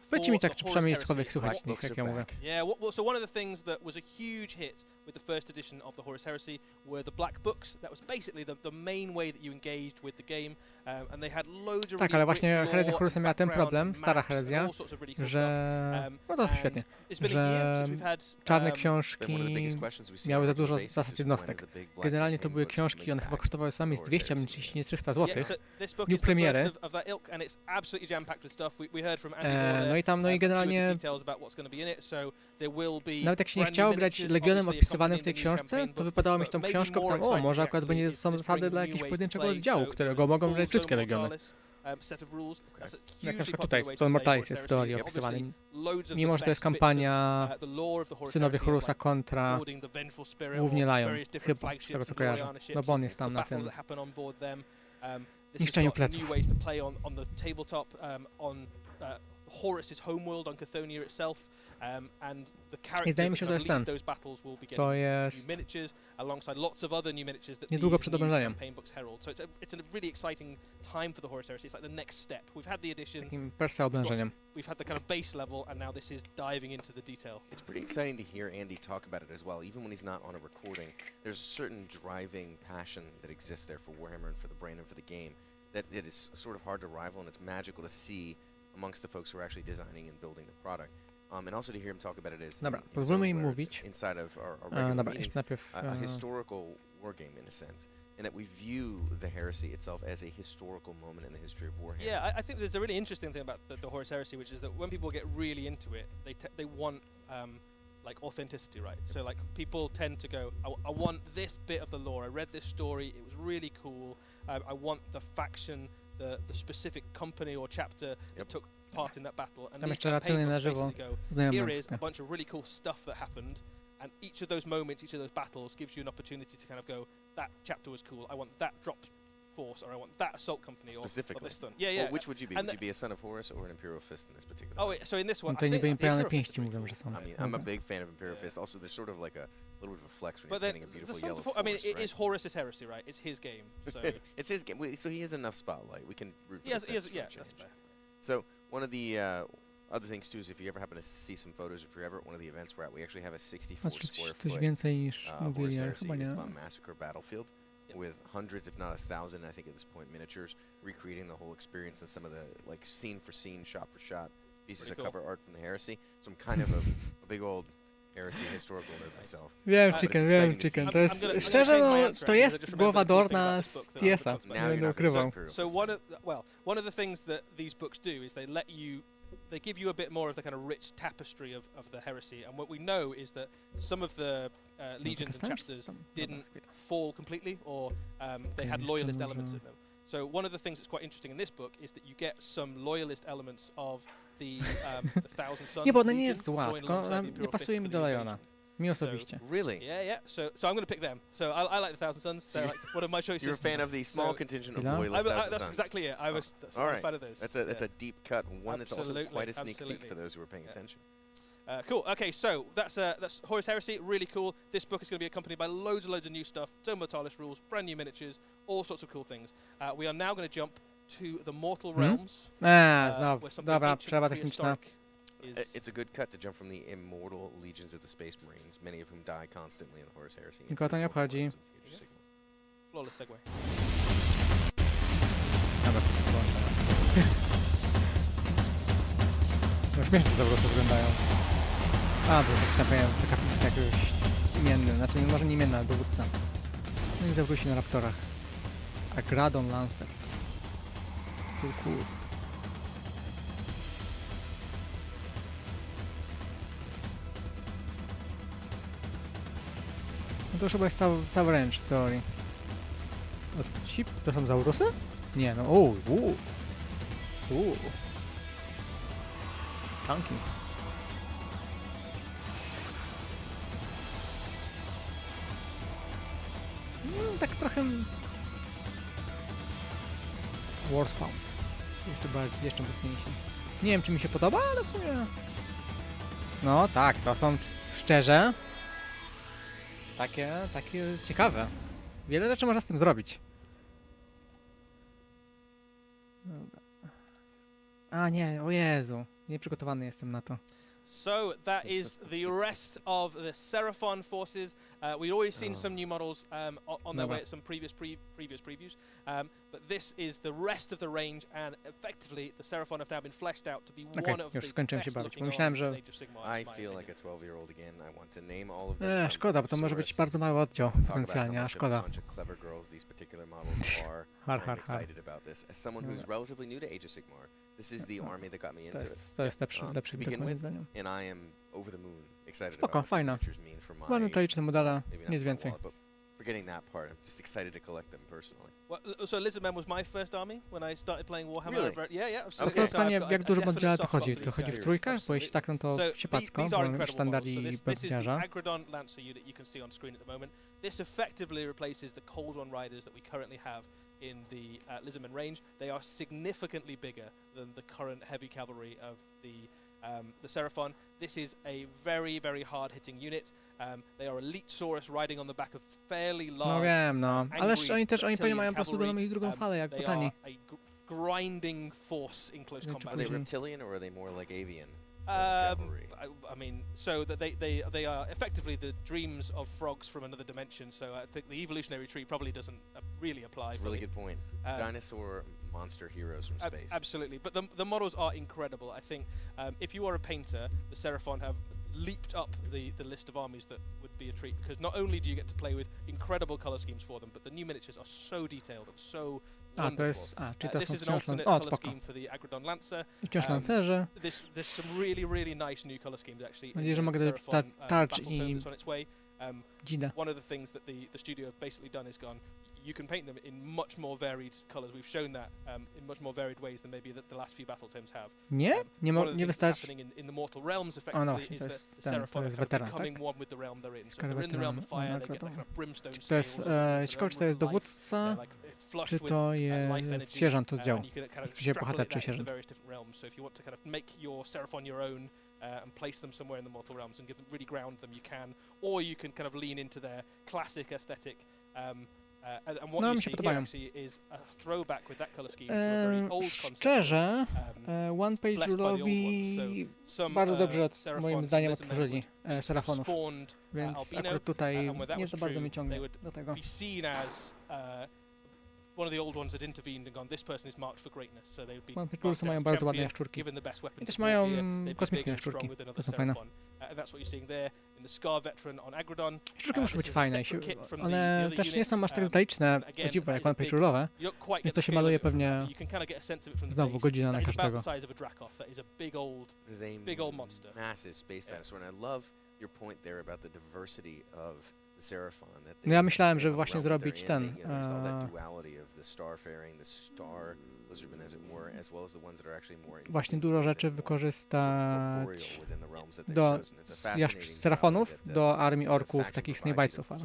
Powiedzcie mi tak, czy przynajmniej cokolwiek słychać z nich, jak ja mówię. Yeah, so one of the things that was a huge hit with the first edition of the Horus Heresy were the black books. That was basically the main way that you engaged with the game, and they had loads of tak, ale właśnie herezja Horusa miała ten problem, stara herezja, że... no to świetnie, że czarne książki miały za dużo zasad jednostek. Generalnie to były książki, one chyba kosztowały same z 200, jeśli nie 300 zł w dniu premiery. No i tam, no i generalnie nawet jak się nie chciało grać Legionem opisywanym w tej książce, to wypadało mieć tą książkę, tam, o, może akurat są zasady dla jakiegoś pojedynczego oddziału, którego mogą grać wszystkie Legiony. Jak na przykład tutaj, to Mortalis jest w teorii opisywany. Mimo, że to jest kampania Synowie Horusa kontra głównie Lion, chyba, z tego co kojarzę. No bo on jest tam na tym niszczeniu pleców. I zdaje mi się, że to jest ten. To jest niedługo przed oblężeniem. Takim persa oblężeniem. It's pretty exciting to hear Andy talk about it as well. Even when he's not on a recording, there's a certain driving passion that exists there for Warhammer and for the brand and for the game that it is sort of hard to rival, and it's magical to see amongst the folks who are actually designing and building the product. And also to hear him talk about it as dobra, pozwólmy im mówić. Inside of our regular meetings, a historical wargame in a sense, and that we view the heresy itself as a historical moment in the history of Warhammer. Yeah, I think there's a really interesting thing about the Horus Heresy, which is that when people get really into it, they want like authenticity, right? So like people tend to go, I want this bit of the lore. I read this story, it was really cool. I want the faction, the specific company or chapter that took part in that battle, and these campaign books basically go, here is a bunch of really cool stuff that happened, and each of those moments, each of those battles gives you an opportunity to kind of go, that chapter was cool, I want that drop force, or I want that assault company, or this one. Yeah, yeah. Well, which would you be? Would you be a Son of Horus or an Imperial Fist in this particular one? So in this one, I think Imperial Fist. I mean, I'm a big fan of Imperial Fist. Also, there's sort of like a little bit of a flex when you're painting a beautiful yellow force, I mean, it is Horus' heresy, right? It's his game. So it's his game. So he has enough spotlight. We can root for yeah, that's fair. So one of the other things too is if you ever happen to see some photos, if you're ever at one of the events we're at, we actually have a 64 square foot Horus Heresy Islam Massacre battlefield with hundreds, if not 1,000, I think at this point, miniatures, recreating the whole experience and some of the like scene for scene, shot for shot pieces of cover art from the Heresy. So I'm kind of a big old Heresy historical nerd myself. Wiem, Chicken. To jest, szczerze, no, to jest głowa Dorna z TS-a. Nie będę ukrywał. So one of the things that these books do is they give you a bit more of the kind of rich tapestry of the heresy, and what we know is that some of the legions and chapters didn't fall completely, or they had loyalist elements in them. So one of the things that's quite interesting in this book is that you get some loyalist elements of the Thousand Sons. Nie, bo ona nie jest zła, tylko nie pasuje mi do Liona. Mi osobiście. Really? Yeah. So I'm going to pick them. So I like the Thousand Sons. They're like one of my choices. You're a fan of the small contingent of loyalist Thousand Sons. That's exactly it. I'm a fan of those. That's a deep cut. One that's also quite a sneak peek for those who are paying attention. Cool. Okay, so that's Horus Heresy. Really cool. This book is going to be accompanied by loads and loads of new stuff. Tome Mortalis rules, brand new miniatures, all sorts of cool things. We are now going to jump to the Mortal Realms. Znowu. Dobra, przerwa techniczna. It's a good cut to jump from the immortal legions of the Space Marines, many of whom die constantly in the Horus Heresy. Nikogo to nie obchodzi. Flawless segue. Dobra, no śmiesznie te Zaurosy wyglądają. A, to jest taka jakiegoś imienny, znaczy może nie imienny, ale dowódca. No i Zaurusi na raptorach. Agradon Lancets. Cool. No to już chyba jest cały range w teorii. Ci to są Zaurosy? Nie, no Chunky. No, tak trochę... Warspound. Jeszcze mocniejsi. Nie wiem, czy mi się podoba, ale w sumie... No tak, to są szczerze... Takie ciekawe. Wiele rzeczy można z tym zrobić. Dobra. A nie, o Jezu. Nieprzygotowany jestem na to. So that is the rest of the Seraphon forces. We've always seen some new models on their way at some previous previews, but this is the rest of the range, and effectively the Seraphon have now been fleshed out to be one of the best looking armies in Age of Sigmar. I feel like a 12-year-old again. I want to name all of them. Szkoda, bo to może być bardzo mały oddział potencjalnie, a szkoda. Excited about this. As someone who's relatively new to Age of Sigmar, this is the army that got me into it. To jest lepszy widok moim zdaniem. And I am over the moon excited Spoko, about fajna. Ładne tragiczne modele, nic więcej. Forgetting that part, I'm just excited to collect them personally. Well, so Lizardmen was my first army when I started playing Warhammer. Really? Yeah, absolutely. Ostatnie pytanie, w jak dużym oddziale to chodzi? To chodzi w trójkach? Bo jeśli tak, no to siepacko, bo sztandari bedniarza. Agradon Lancer unit you can see on screen at the moment. This effectively replaces the Cold One Riders that we currently have in the Lizardmen range. They are significantly bigger than the current heavy cavalry of the Seraphon. This is a very, very hard-hitting unit. They are elite Saurus riding on the back of fairly large. No wiem, no. Ależ oni pewnie mają po prostu będą mieli drugą falę, jak botani. Grinding force in close combat. Are they reptilian or are they more like avian? I mean, so that they are effectively the dreams of frogs from another dimension. So I think the evolutionary tree probably doesn't really apply. That's a really good point. Dinosaur monster heroes from space. Absolutely, but the models are incredible. I think if you are a painter, the Seraphon have leaped up the list of armies that would be a treat, because not only do you get to play with incredible color schemes for them, but the new miniatures are so detailed and so wonderful. This is an alternate color scheme for the Agradon Lancer. There's some really nice new color schemes actually. Mam nadzieję, że mogę dać tarcz i dzida. One of the things that the studio have basically done is gone, you can paint them in much more varied colors. We've shown that in much more varied ways than maybe the last few battle tomes have. Nie wystarczy. Happening in the Mortal Realms effectively is the Seraphon are kind of becoming one with the realm they're in. So if they're in the realm of fire, they get that kind of brimstone scale. Ciekawe, czy to jest dowódca, czy to jest sierżant oddziału. Gdzie bohater czy sierżant. So if you want to kind of make your Seraphon your own and place them somewhere in the Mortal Realms and really ground them, you can. Or you can kind of lean into their classic aesthetic. And what you see here actually is a throwback with that color scheme to a very old concept. Szczerze, One Page Rule'owi bardzo dobrze moim zdaniem otworzyli Serafonów, więc akurat tutaj nie za bardzo mnie ciągnie do tego. One of the old ones had intervened and gone, this person is marked for greatness, so they would be marked as mają bardzo ładne jaszczurki. I też mają kosmiczne jaszczurki, to są fajne. And that's what you're seeing there in the Scar Veteran on Agradon. Jaszczurki muszą być fajne, one też nie są aż tak detaliczne, chodziwe jak One Page Rule'owe, więc to się maluje pewnie znowu godzina na każdego. Massive space dinosaur, and I love your point there about the diversity of No ja myślałem, żeby właśnie zrobić ten właśnie dużo rzeczy wykorzystać do Serafonów, do armii orków, takich Snakebitesów, ale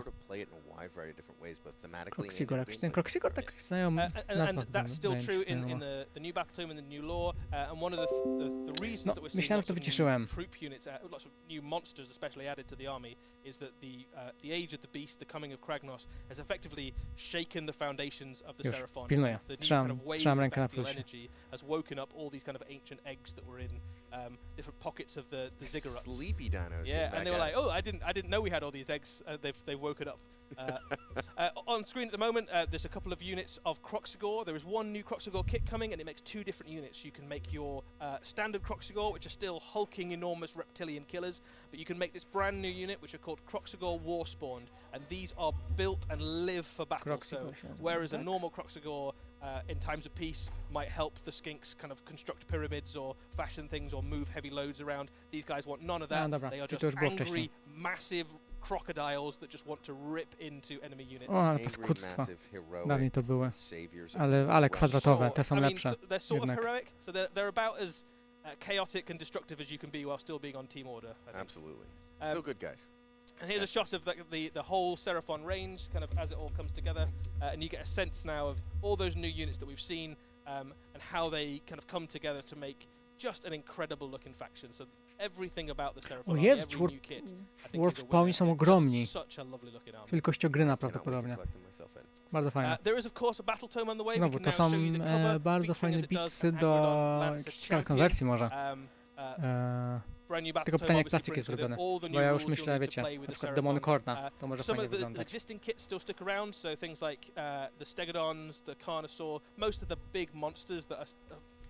variety of different ways, both thematically Kroxigor, and jakiś ten Kroxigor tak znajomy z nazwa. And that's still true in the new battle tome and the new lore. And one of the reasons that we're seeing myślałem, że to wyciszyłem. troop units, lots of new monsters especially added to the army, is that the age of the beast, the coming of Kragnos, has effectively shaken the foundations of the Seraphon. Pilnuję. The new kind of wave Trzymam of rękę na bestial pulsie. energy has woken up all these kind of ancient eggs that were in different pockets of the ziggurats. Sleepy dinos. Yeah, and they were like, oh, I didn't know we had all these eggs. They've woken up. On screen at the moment, there's a couple of units of Kroxigor. There is one new Kroxigor kit coming, and it makes 2 different units. You can make your standard Kroxigor, which are still hulking, enormous reptilian killers, but you can make this brand new unit, which are called Kroxigor Warspawned, and these are built and live for battle. So, whereas a normal Kroxigor in times of peace might help the skinks kind of construct pyramids or fashion things or move heavy loads around, these guys want none of that. They are just angry, massive crocodiles that just want to rip into enemy units. O, ale paskudztwa. Dawniej to były. Ale kwadratowe, te są lepsze. They're sort of heroic, so they're about as chaotic and destructive as you can be while still being on team order. Absolutely. Still good guys. And here's a shot of the whole Seraphon range, kind of as it all comes together, and you get a sense now of all those new units that we've seen, and how they kind of come together to make just an incredible looking faction. So everything about the Seraphon, every new kit, I think Warpspawni są ogromni. Such a lovely looking army. Wielkość ogryna prawdopodobnie. Bardzo fajne. There is of course a battle tome on the way. Znowu, to są bardzo fajne bitsy do jakichś konwersji może. Tylko pytanie, jak plastik jest zrobiony. Bo ja już myślę, wiecie, na przykład Demon Korna, to może fajnie wyglądać. Existing kits still stick around, so things like the Stegodons, the Carnosaur, most of the big monsters that are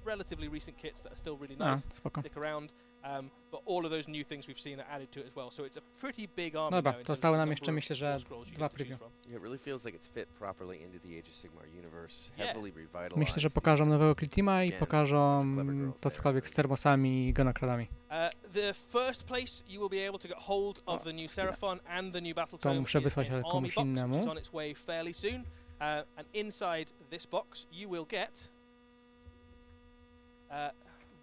relatively recent kits that are still really nice stick around. But all of those new things we've seen are added to it as well. So it's a pretty big army. Dobra, zostały nam jeszcze, myślę, że 2 preview. Yeah, it really feels like it's fit properly into the Age of Sigmar universe, heavily revitalized. Myślę, że pokażą nowego Kiltima i pokażą to cokolwiek z termosami i gonakradami. The first place you will be able to get hold of the new Seraphon and the new battle To tome muszę is wysłać an army komuś box, which innemu. is on its way fairly soon. And inside this box you will get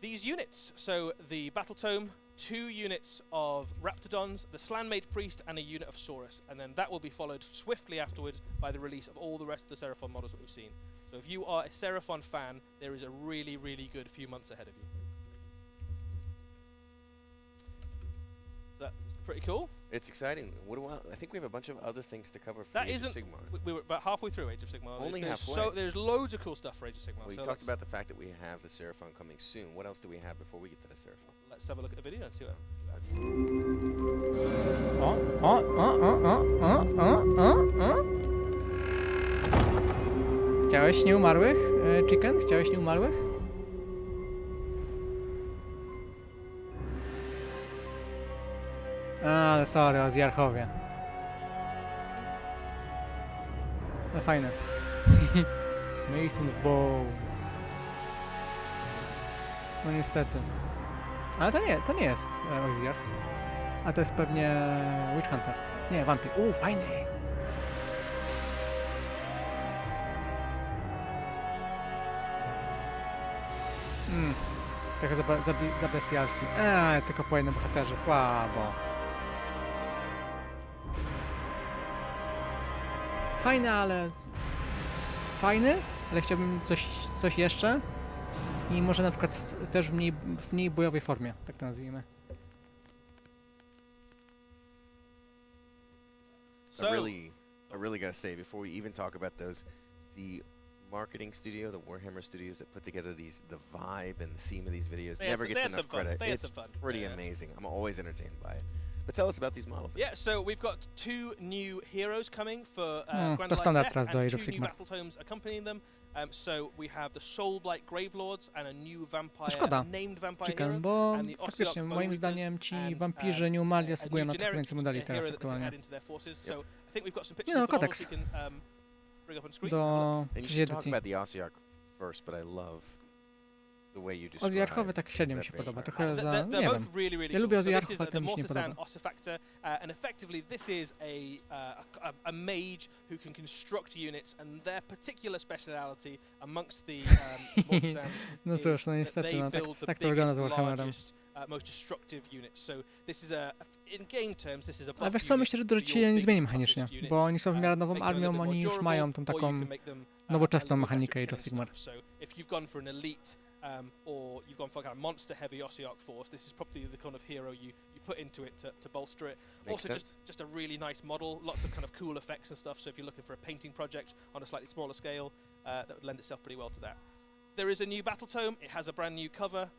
these units. So the battle tome, 2 units of Raptidons, the Slanmaid Priest, and a unit of Saurus. And then that will be followed swiftly afterwards by the release of all the rest of the Seraphon models that we've seen. So if you are a Seraphon fan, there is a really, really good few months ahead of you. So that's pretty cool. It's exciting. I think we have a bunch of other things to cover for Age of Sigmar. We were about halfway through Age of Sigmar. Only halfway. So there's loads of cool stuff for Age of Sigmar. Well, you talked about the fact that we have the Seraphon coming soon. What else do we have before we get to the Seraphon? Let's have a look at the video and see what. Let's see. Chciałeś nieumarłych? Chicken? Chciałeś nieumarłych? Ale sorry, Ozjarchowie. No fajne. Mason of Bow. No niestety. Ale to nie jest Ozjarch. A to jest pewnie Witch Hunter. Nie, wampir. Fajny. Trochę za bestialski. Tylko po jednym bohaterze. Słabo. Fajny, ale chciałbym coś jeszcze i może na przykład też w mniej bojowej formie, tak to nazwijmy. I really gotta say, before we even talk about those, the marketing studio, the Warhammer studios that put together the vibe and the theme of these videos never gets enough credit. It's pretty amazing. I'm always entertained by it. But tell us about these models. Yeah, so we've got 2 new heroes coming for Grand Alliance Death, and 2 new battle tomes accompanying them. So we have the Soulblight Gravelords and a new vampire, named vampire hero, bo and the faktycznie moim zdaniem ci wampirzy nie umarli zasługują na trochę więcej modeli teraz aktualnie. Nie no, kodeks. Do trzeciej edycji. Ozjarchowy tak średnio mi się podoba, trochę za, nie wiem. Ja lubię Ozjarchów, ale ten mi się nie podoba. And effectively this is a mage who can construct units, and their particular speciality amongst the Mortisans no cóż, no niestety, no, tak to wygląda z Warhammerem. most destructive units. So this is in game terms, this is a. Ale wiesz co, myślę, że dużo ci się nie zmieni mechanicznie, bo oni są w miarę nową armią, oni już mają tą taką nowoczesną mechanikę Age of Sigmar. So if you've gone for an elite or you've gone for kind of monster heavy Ossiarch force, this is probably the kind of hero you put into it to bolster it. Makes Also sense. just a really nice model, lots of kind of cool effects and stuff. So if you're looking for a painting project on a slightly smaller scale, that would lend itself pretty well to that. There is a new battle tome. It has a brand new cover.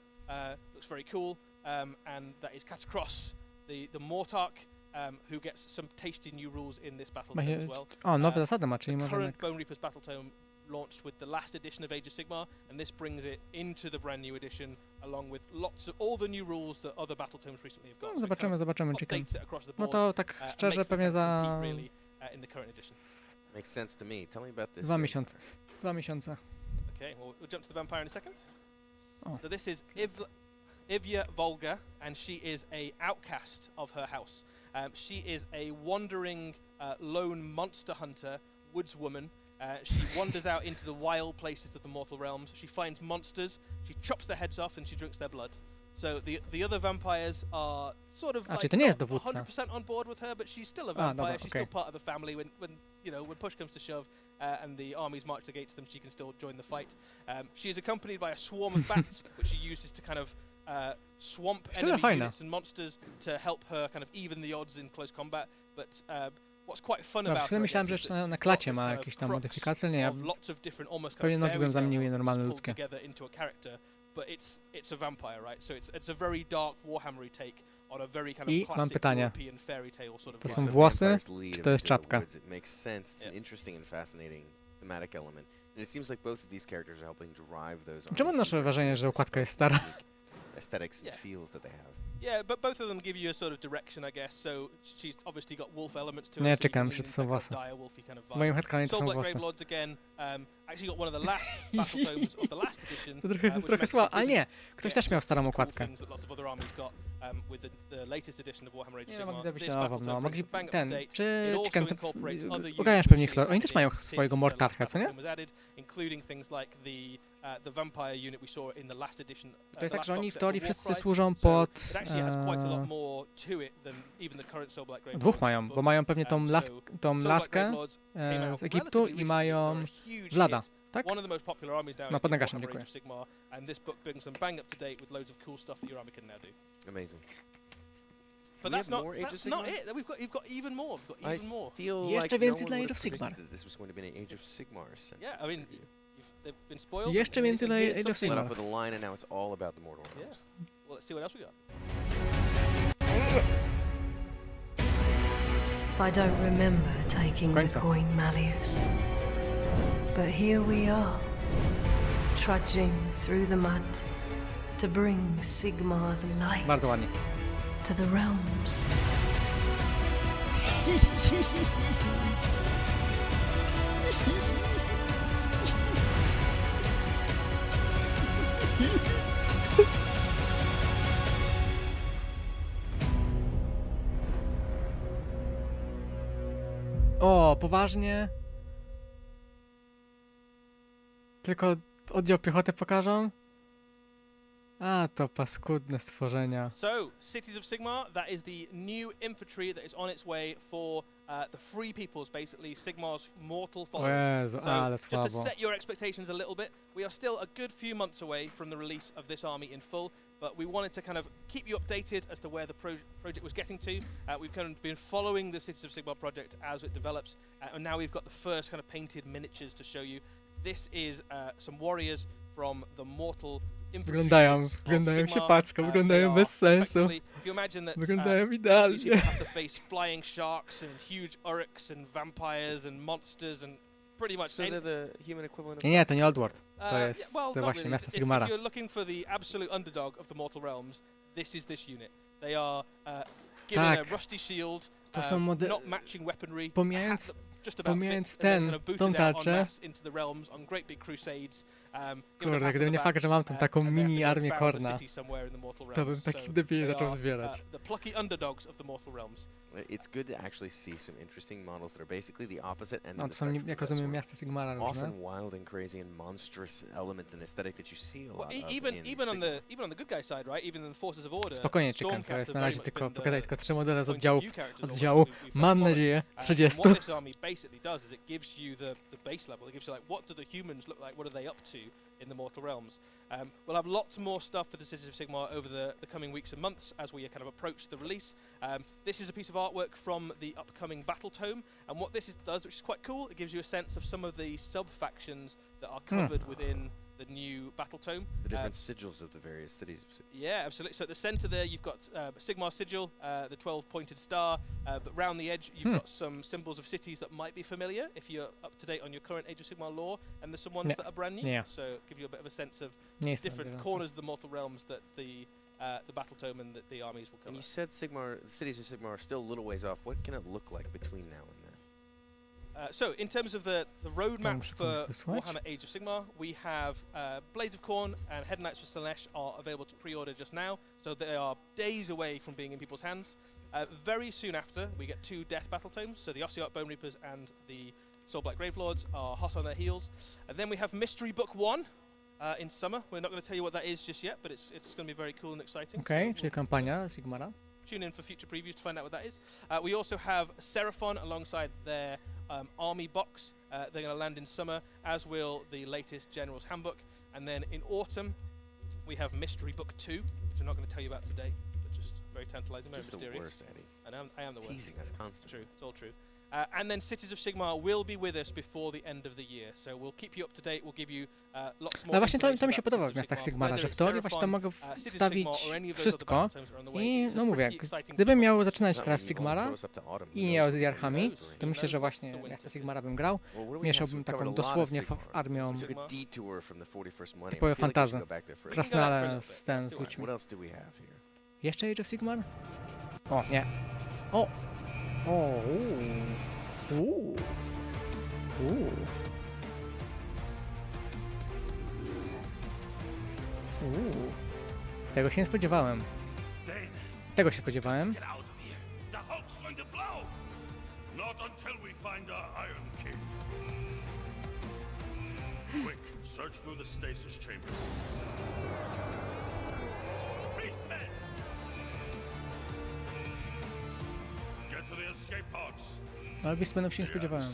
Looks very cool, and that is Catacross, the Mortarch, who gets some tasty new rules in this battle tome as well. O, nowe zasady ma, czyli The może current Bone Reaper's battle tome launched with the last edition of Age of Sigmar, and this brings it into the brand new edition, along with lots of all the new rules that other battle tomes recently have got. No, zobaczymy, zobaczymy, czekam. Updates it across the No board, to tak szczerze pewnie za really, in the current edition. Makes sense to me. Tell me about this. 2 miesiące. 2 miesiące. Okay, well, we'll jump to the vampire in a second. Oh. So this is Ivya Volga, and she is a outcast of her house. She is a wandering lone monster hunter, woodswoman. She wanders out into the wild places of the mortal realms. She finds monsters, she chops their heads off, and she drinks their blood. So the other vampires are sort of like to nie jest not dowódca. 100% on board with her, but she's still a vampire. Dobra, She's okay. still part of the family. When push comes to shove, and the armies march against them, she can still join the fight. She is accompanied by a swarm of bats, which she uses to kind of swamp enemy units and monsters to help her kind of even the odds in close combat. But what's quite fun about her myślałem, że jeszcze na klacie ma jakieś tam modyfikacje, ale nie, ja pewnie nogi bym zamienił je normalne ludzkie. But it's a vampire, right? So it's a very dark Warhammery take on a very kind of I mam classic pytanie. European fairy tale sort of To vibe. są włosy, czy to jest czapka? It makes sense. It's an interesting and fascinating thematic element. And it seems like both of these characters are helping drive those. Czemu nasze wrażenie, że okładka jest stara? Aesthetics and feels that they have. Yeah, but both of them give you a sort of direction, I guess. So she's obviously got wolf elements to Nie, her. czekam, że to są włosy. W moim headcanie to są Soulblight włosy. Gravelords again, actually got one of the last battle tomes of the last edition. To jest trochę słabo, ale nie, ktoś też miał starą okładkę. Nie no, mogli zrobić nową, no, mogli ten, czy Chicken, ogarniasz pewnie ich lore, oni też mają swojego Mortarcha, co nie? To jest tak, że oni w teorii wszyscy służą pod... Dwóch mają, bo mają pewnie tą laskę z Egiptu i mają Vlada, tak? No, pod Nagaszem, dziękuję. Amazing. But that's not it. You've got even more. We've got even more. Jeszcze więcej dla Age of Sigmar. This was going to be an Age of Sigmar. Yeah, I mean, they've been spoiled. Jeszcze więcej dla Age of Split Sigmar. up with a line, and now it's all about the mortal realms. Well, let's see what else we got. I don't remember taking the coin Malleus, but here we are, trudging through the mud to bring Sigmar's light Bardzo ładnie. to the realms. O, poważnie? Tylko oddział piechoty pokażą? A, to paskudne stworzenia. So, Cities of Sigmar, that is the new infantry that is on its way for the Free Peoples, basically Sigmar's mortal followers. Jezu, ale just to słabo. set your expectations a little bit, we are still a good few months away from the release of this army in full, but we wanted to kind of keep you updated as to where the project was getting to. We've kind of been following the Cities of Sigmar project as it develops, and now we've got the first kind of painted miniatures to show you. This is some warriors from the mortal Wyglądają siepacko, wyglądają bez sensu. Wyglądają idealnie. have to face flying sharks and huge uryks and vampires and monsters and pretty much So they're the human equivalent of Nie, to nie Oldworld. To jest właśnie miasto Sigmara. If you're looking for the absolute underdog of the Mortal Realms, this is this unit. They are given a rusty shield, To są not matching weaponry, pomijając just about pomijając fit, and then tą kind of booted out en tarczę. masse into the realms on great big crusades. Kurde, gdyby nie fakt, że mam tam taką mini armię Korna, to bym taki debil zaczął zbierać. The plucky underdogs of the Mortal Realms. It's good to actually see some interesting models that are basically the opposite end No, of to the są, spectrum. jak rozumiem, miasta Sigmara różne. Often wild and crazy and monstrous element and aesthetic that you see a lot of even in on the good guy side, right? Even in the Forces of Order. Spokojnie, czekam, to jest na razie tylko pokazać tylko 3 modele z point oddziału. of view characters Oddziału, we've mam followed. nadzieję, And 30. what this army basically does is it gives you the base level. It gives you like, what do the humans look like? What are they up to in the Mortal Realms? We'll have lots more stuff for the Cities of Sigmar over the coming weeks and months as we kind of approach the release. This is a piece of artwork from the upcoming Battle Tome, and what this does, which is quite cool, it gives you a sense of some of the sub-factions that are covered within the new Battle Tome. the different sigils of the various cities. Yeah, absolutely. So at the centre there, you've got Sigmar sigil, the 12-pointed star, but round the edge, you've got some symbols of cities that might be familiar if you're up to date on your current Age of Sigmar lore, and there's some ones that are brand new. Yeah. So give you a bit of a sense of Different corners of the Mortal Realms that the Battle Tome and the armies will cover. And you said the cities of Sigmar are still a little ways off. What can it look like between now and then? So in terms of the roadmap for Warhammer Age of Sigmar, we have Blades of Khorne and Head Knights for Slaanesh are available to pre-order just now, so they are days away from being in people's hands. Very soon after, we get 2 Death Battle Tomes, so the Ossiarch Bone Reapers and the Soulblight Gravelords are hot on their heels. And then we have Mystery Book 1 in summer. We're not going to tell you what that is just yet, but it's going to be very cool and exciting. Okej, czyli kampania Sigmara. Tune in for future previews to find out what that is. We also have Seraphon alongside their army box. They're going to land in summer, as will the latest General's Handbook. And then in autumn, we have Mystery Book 2, which I'm not going to tell you about today, but just very tantalizing, very Just mysterious. the worst, Eddie. And I am the worst. Teasing us constantly. True, it's all true. And then Cities of Sigmar will be with us before the end of the year, so we'll keep you up to date. We'll give you lots more. No właśnie to mi się podoba w miastach Sigmara, że w teorii właśnie tam mogę wstawić wszystko i no mówię, gdybym miał zaczynać teraz Sigmara i nie z Jarchami, to myślę, że właśnie miasta Sigmara bym grał, mieszałbym taką dosłownie armią typowe fantazy, krasnale z ludźmi. Jeszcze Age of Sigmar? O, nie. O! O! Tego się nie spodziewałem. Tego się spodziewałem. Quick, search through the stasis chambers. Beastmen! Get to the escape pods. Ale Beastmanów się nie spodziewałem.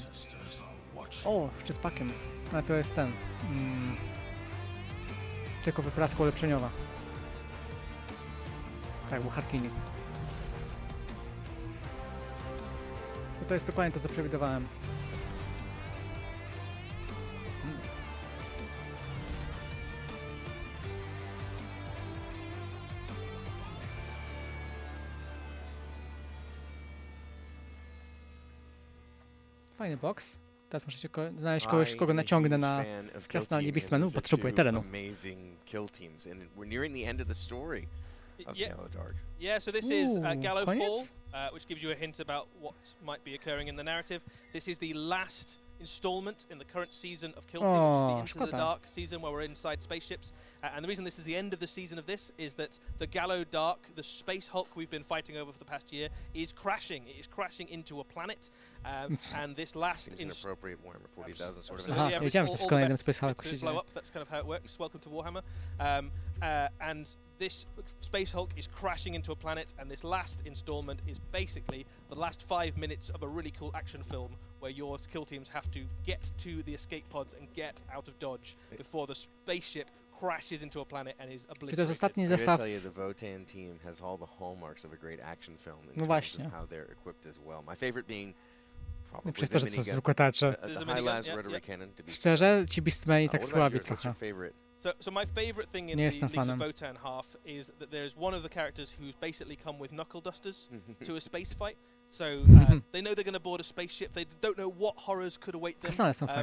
O, szczytpakiem. A to jest ten. Tylko wypraska ulepszeniowa. Tak, był Harkini. To jest dokładnie to, co przewidywałem. Fajny box. Teraz muszę znaleźć kogoś, kogo naciągnę na krasnali Beastmanów, bo potrzebuję terenu. Yeah, so this is Gallo Fall, which gives you a hint about what might be occurring in the narrative. This is the last installment in the current season of Kill Team, which is the Into the Dark season where we're inside spaceships. And the reason this is the end of the season of this is that the Gallo Dark, the Space Hulk we've been fighting over for the past year, is crashing. It is crashing into a planet. And this last... Seems inappropriate Warhammer 40,000 sort of... Aha, wiedziałem, że wszystko na jeden Space Hulk się blow up. That's kind of how it works. Welcome to Warhammer. And this Space Hulk is crashing into a planet, and this last installment is basically the last 5 minutes of a really cool action film where your kill teams have to get to the escape pods and get out of dodge before the spaceship crashes into a planet and is obliterated. To jest ostatni I zestaw. tell you, the Votan team has all the hallmarks of a great action film in No terms of how they're equipped as well. My favorite being probably Przez to, że to zwykłe tarcze. the high-las rotary cannon. To be Szczerze, ci Beastmani tak słabi trochę. So my favorite thing in the Leagues of Votan half is that there's one of the characters who's basically come with knuckle dusters to a space fight. So they know they're going to board a spaceship. They don't know what horrors could await them.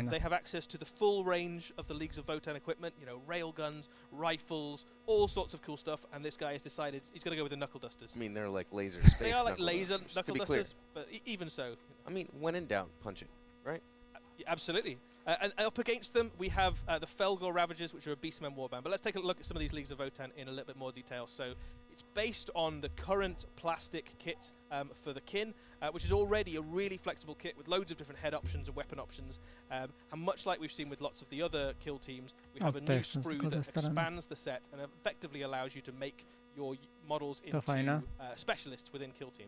They have access to the full range of the Leagues of Votan equipment. You know, railguns, rifles, all sorts of cool stuff. And this guy has decided he's going to go with the knuckle dusters. I mean, they're like laser space. They are like laser knuckle dusters, but even so. I mean, when in doubt, punch it, right? Yeah, absolutely. And up against them, we have the Felgor Ravagers, which are a Beastmen warband. But let's take a look at some of these Leagues of Votan in a little bit more detail. So It's based on the current plastic kit for the kin, which is already a really flexible kit with loads of different head options and weapon options. And much like we've seen with lots of the other kill teams, we have a new sprue that expands the set and effectively allows you to make your models into specialists within kill team.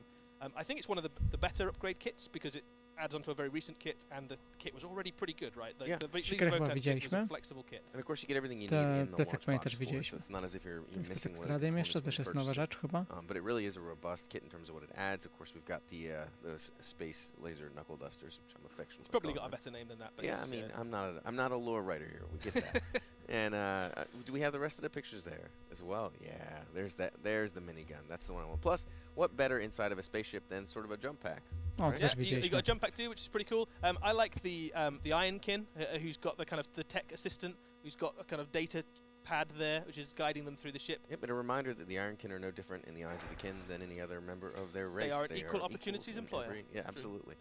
I think it's one of the better upgrade kits because it adds onto a very recent kit, and the kit was already pretty good, right? The kit was a flexible kit. And of course you get everything you need in the launch box for it, so it's not as if you're missing one of the components. But it really is a robust kit in terms of what it adds. Of course, we've got those space laser knuckle dusters, which I'm affectionately. It's probably got a better name than that. But yeah, I mean, I'm not a lore writer here. We get that. And do we have the rest of the pictures there as well? Yeah, there's that. There's the minigun. That's the one I want. Plus, what better inside of a spaceship than sort of a jump pack? Oh, right? Yeah, you got a jump pack too, which is pretty cool. I like the Ironkin, who's got the kind of the tech assistant, who's got a kind of data pad there, which is guiding them through the ship. Yep, but a reminder that the Ironkin are no different in the eyes of the kin than any other member of their race. They are an equal opportunities employer. Yeah, absolutely.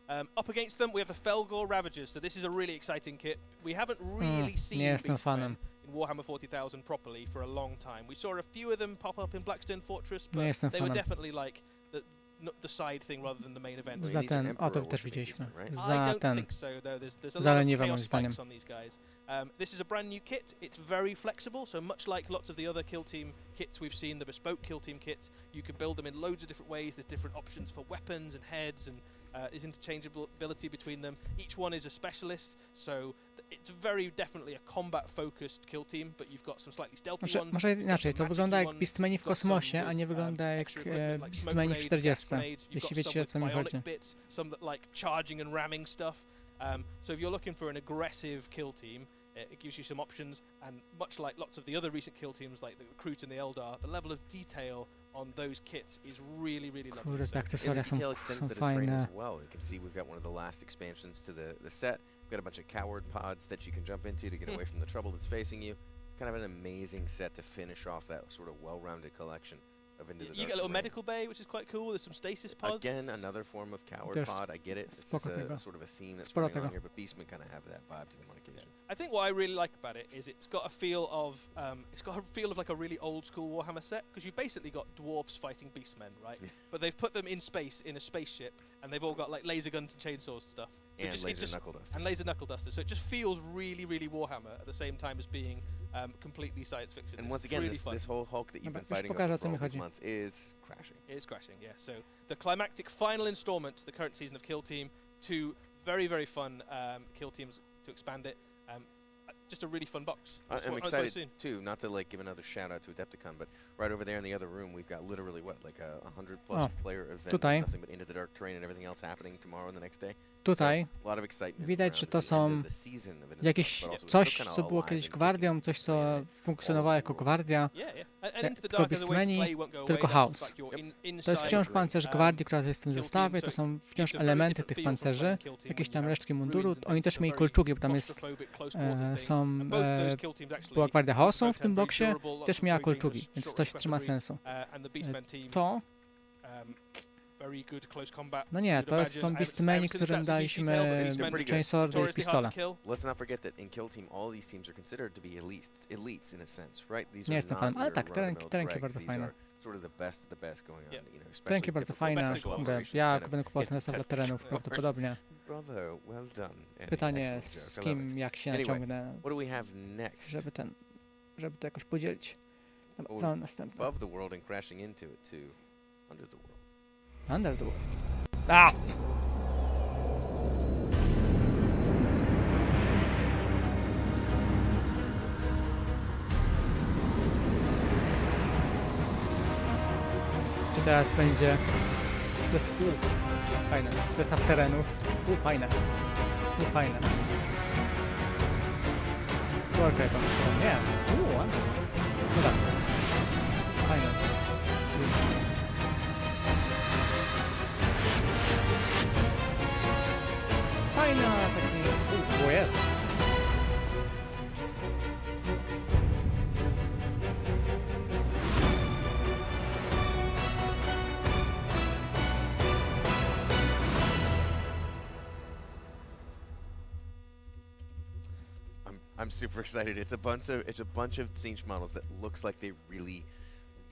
Up against them, we have the Felgor Ravagers. So this is a really exciting kit. We haven't really seen Beastmen in Warhammer 40,000 properly for a long time. We saw a few of them pop up in Blackstone Fortress, but they were definitely like the side thing rather than the main event. Za ten, o to też widzieliśmy. I don't think so, though. There's a lot of chaos spikes on these guys. This is a brand new kit. It's very flexible, so much like lots of the other kill team kits we've seen, the bespoke kill team kits, you can build them in loads of different ways. There's different options for weapons and heads, and there's interchangeability between them. Each one is a specialist, so it's very definitely a combat-focused kill team, but you've got some slightly stealthy ones. Może inaczej, to wygląda jak Beastmeni w kosmosie, a nie wygląda jak Beastmeni w 40, jeśli wiecie, o co mi chodzi. Some that like charging and ramming stuff. So if you're looking for an aggressive kill team, it gives you some options, and much like lots of the other recent kill teams like the Recruit and the Eldar, the level of detail on those kits is really, really lovely. Kurde, te akcesoria są fajne. Well, you can see we've got one of the last expansions to the set. We've got a bunch of coward pods that you can jump into to get away from the trouble that's facing you. It's kind of an amazing set to finish off that sort of well-rounded collection. You get a little medical bay, which is quite cool. There's some stasis pods. Again, another form of coward pod. I get it. This is sort of a theme that's running on here, but Beastmen kind of have that vibe to them on occasion. I think what I really like about it is it's got a feel of like a really old school Warhammer set, because you've basically got dwarves fighting beastmen, right? Yeah. But they've put them in space in a spaceship, and they've all got like laser guns and chainsaws and stuff. And laser knuckle dusters. And laser knuckle dusters. So it just feels really, really Warhammer at the same time as being completely science fiction. And once again, this whole Hulk that you've been fighting over for all these months is crashing. It is crashing, yeah. So the climactic final installment to the current season of Kill Team, 2 very, very fun Kill Teams to expand it. Just a really fun box. I'm excited too, not to like give another shout out to AdeptiCon, but right over there in the other room we've got literally like a 100+ player event, nothing but Into the Dark terrain and everything else happening tomorrow and the next day. Tutaj so, widać, że to są jakieś coś, co było kiedyś gwardią, coś, co funkcjonowało jako gwardia, tylko Beastmeni, tylko chaos. To jest wciąż pancerz gwardii, która jest w tym zestawie, to są wciąż elementy tych pancerzy, jakieś tam resztki munduru. Oni też mieli kolczugi, bo tam jest, była gwardia chaosu w tym boksie, też miała kolczugi, więc to się trzyma sensu. To no nie, to są Beastmeni, którym daliśmy chainswordy i pistole. Let's not forget that in Kill Team all these teams are considered to be elites in a sense, right? These nie jestem fanem, ale tak, terenki bardzo fajne. Terenki bardzo fajne. Ja będę kupował ten zestaw dla terenów prawdopodobnie. Pytanie z kim, jak się naciągnę, żeby to jakoś podzielić. Co następne? Under the World. Ah! Czy teraz będzie... fajne. Zestaw terenów. Fajne. Fajne. Okej, to nie. No tak. Fajne. Fajna, taki... O jest. I'm super excited. It's a bunch of Tzeentch models that looks like they really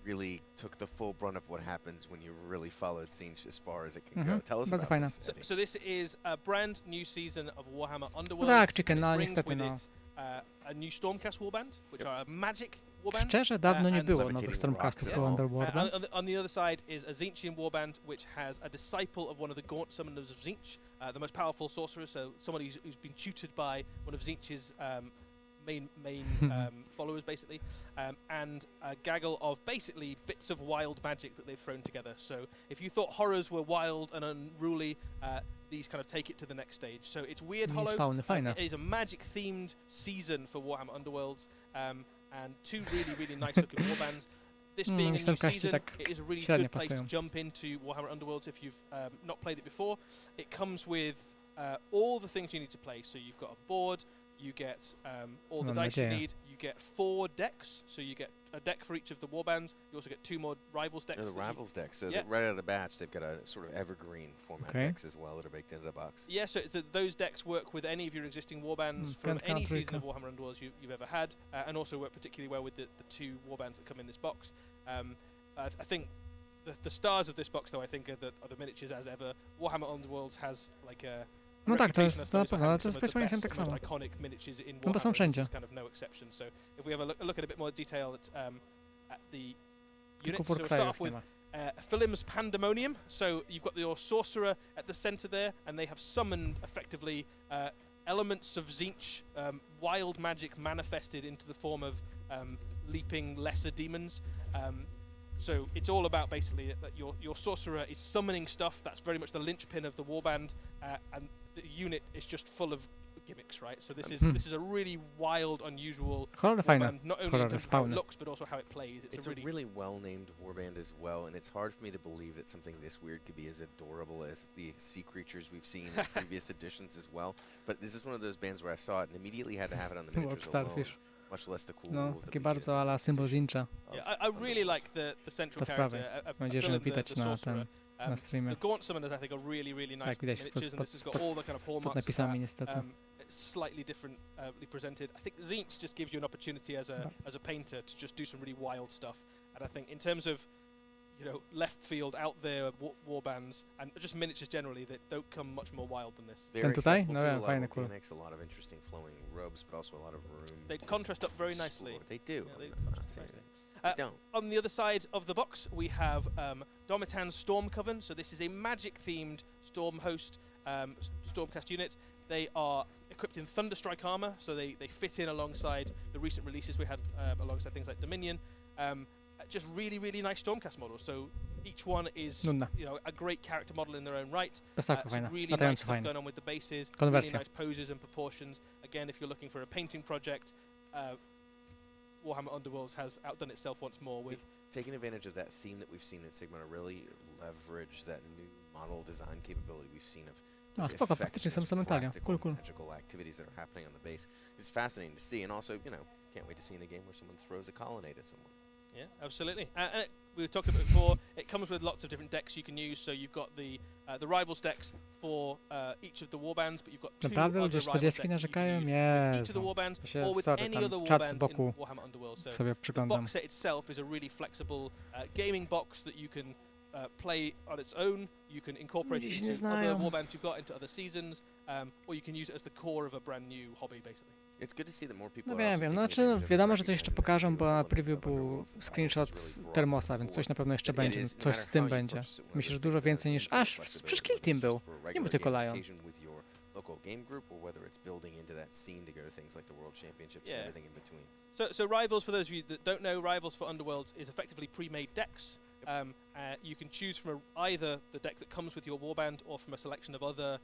really took the full brunt of what happens when you really followed Zinch as far as it can go. Tell us Bardzo about fajna. this. So this is a brand new season of Warhammer Underworld. No tak, Chicken, and it no brings niestety, with no. it, a new Stormcast warband, which are a magic warband. Szczerze, dawno nie and było levitating nowych Stormcastów rocks do and all. Underworlda. On the other side is a Zinchian warband, which has a disciple of one of the gaunt summoners of Zinch, the most powerful sorcerer, so someone who's been tutored by one of Zinch's main followers, basically, and a gaggle of basically bits of wild magic that they've thrown together. So if you thought horrors were wild and unruly, these kind of take it to the next stage. So it's Weird Hollow. Spawny, fajne. It is a magic-themed season for Warhammer Underworlds, and two really nice-looking warbands. This being a new season, it is a really good place to jump into Warhammer Underworlds if you've not played it before. It comes with all the things you need to play. So you've got a board, you get all the dice you need, you get 4 decks, so you get a deck for each of the warbands. You also get 2 more Rivals decks. The Rivals decks, so right out of the batch, they've got a sort of evergreen format decks as well that are baked into the box. Yeah, so those decks work with any of your existing warbands from any season of Warhammer Underworlds you've ever had, and also work particularly well with the 2 warbands that come in this box. I think the stars of this box, though, I think are the miniatures as ever. Warhammer Underworlds has like a No tak, to jest na pewno, ale to jest powiedzmy tak samo. No bo są wszędzie. Kind of no exception. So if we have a look at a bit more detail at the units, so we'll start off with Philim's Pandemonium. So you've got your sorcerer at the center there, and they have summoned effectively elements of Zinch, wild magic manifested into the form of leaping lesser demons. So it's all about basically that your sorcerer is summoning stuff. That's very much the linchpin of the warband, and the unit is just full of gimmicks, right? So this is a really wild, unusual warband, not only in terms of how it looks, but also how it plays. It's a really well-named warband as well, and it's hard for me to believe that something this weird could be as adorable as the sea creatures we've seen in previous editions as well. But this is one of those bands where I saw it and immediately had to have it on the miniatures alone. Much less the cool no, takie bardzo ala symbol Zincha. Yeah, I really like the central character. Mam nadzieję, że widać na streamie. The gaunt summoners I think are really nice tak, widać miniatures, and this has got all the kind of hallmarks. Pod napisami niestety. Slightly differently presented. I think Zinch just gives you an opportunity as a painter to just do some really wild stuff. And I think in terms of left field, out there warbands and just miniatures generally that don't come much more wild than this. Very accessible to a lot of organics, a lot of interesting flowing robes, but also a lot of room. They contrast up very nicely. They do. Yeah, they don't. On the other side of the box, we have Domitan's Storm Coven. So this is a magic-themed Storm host Stormcast unit. They are equipped in Thunderstrike armor, so they fit in alongside the recent releases we had alongside things like Dominion. Just really nice Stormcast models. So each one is a great character model in their own right. Some really nice stuff going on with the bases. Really nice poses and proportions. Again, if you're looking for a painting project, Warhammer Underworlds has outdone itself once more with taking advantage of that theme that we've seen at Sigma to really leverage that new model design capability we've seen of spoko, faktycznie są samentalia. Cool. Magical activities that are happening on the base. It's fascinating to see, and also, can't wait to see in a game where someone throws a colonnade at someone. Yeah, absolutely. And we were talking about it before. It comes with lots of different decks you can use. So you've got the Rivals decks for each of the warbands, but you've got 2 Naprawdę other ludzie Rivals 40 decks narzekają? with each of the warbands, or with any other warband in Warhammer Underworld. So sobie the box set itself is a really flexible gaming box that you can play on its own. You can incorporate it into other warbands you've got, into other seasons, or you can use it as the core of a brand new hobby, basically. It's good to see that more people wiem. Znaczy, wiadomo, że coś jeszcze pokażą, bo na preview był screenshot z Termosa, więc coś na pewno jeszcze będzie. Coś z tym będzie. Myślę, że dużo więcej niż... Przecież Kill Team był. Nie był tylko Lion. Local game group, or whether it's building into that scene to go to things like the World Championships and everything in between. So Rivals, for those of you that don't know, Rivals for Underworlds is effectively pre-made decks. You can choose from either the deck that comes with your warband or from a selection of other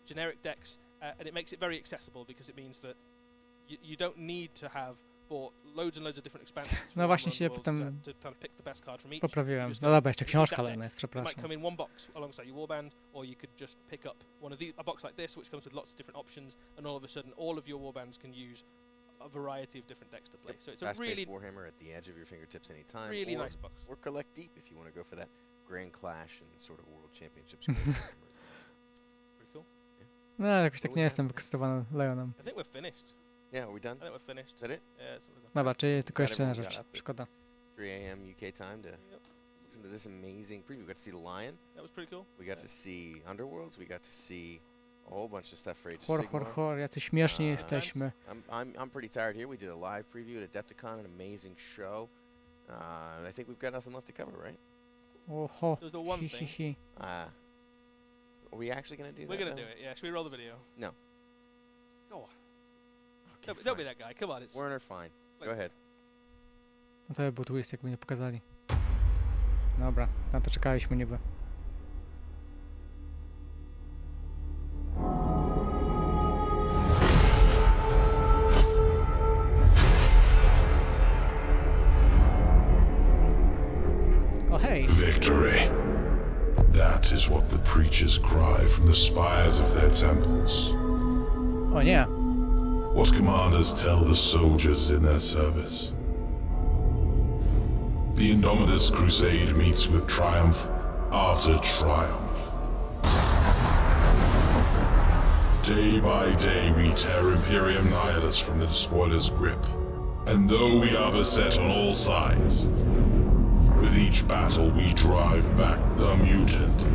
generic decks, and it makes it very accessible because it means that you don't need to have bought loads and loads of different expansions. No właśnie się potem poprawiłem. No dobra, jeszcze książka kolejna jest, przepraszam. It might come in one box alongside your warband, or you could just pick up a box like this, which comes with lots of different options, and all of a sudden, all of your warbands can use a variety of different decks to play. So it's a really Warhammer at the edge of your fingertips anytime. Really nice box. Or collect deep if you want to go for that Grand Clash and sort of World Championships. Pretty cool. No, jakoś tak nie jestem wykscytowany Leonem. I think we're finished. Yeah, are we done? I think we're finished. Is that it? Yeah. Dobra, czyli tylko jeszcze jedna rzecz. Szkoda. 3 a.m. UK time to listen to this amazing preview. We got to see the lion. That was pretty cool. We got to see Underworlds. We got to see a whole bunch of stuff for Age of Sigmar. Hor, jacy śmieszni jesteśmy. I'm pretty tired here. We did a live preview at AdeptiCon, an amazing show. I think we've got nothing left to cover, right? Oho. There's the one thing. Are we actually going to do that? We're going to do it, yeah. Should we roll the video? No. Go on. Okay, don't be that guy. Come on. It's Werner, fine. Go ahead. No to by był twist, jakby nie pokazali. Dobra, na to czekaliśmy niby. Oh hey! Victory. That is what the preachers cry from the spires of their temples. O nie! What commanders tell the soldiers in their service. The Indomitus Crusade meets with triumph after triumph. Day by day we tear Imperium Nihilus from the Despoiler's grip. And though we are beset on all sides, with each battle we drive back the mutant,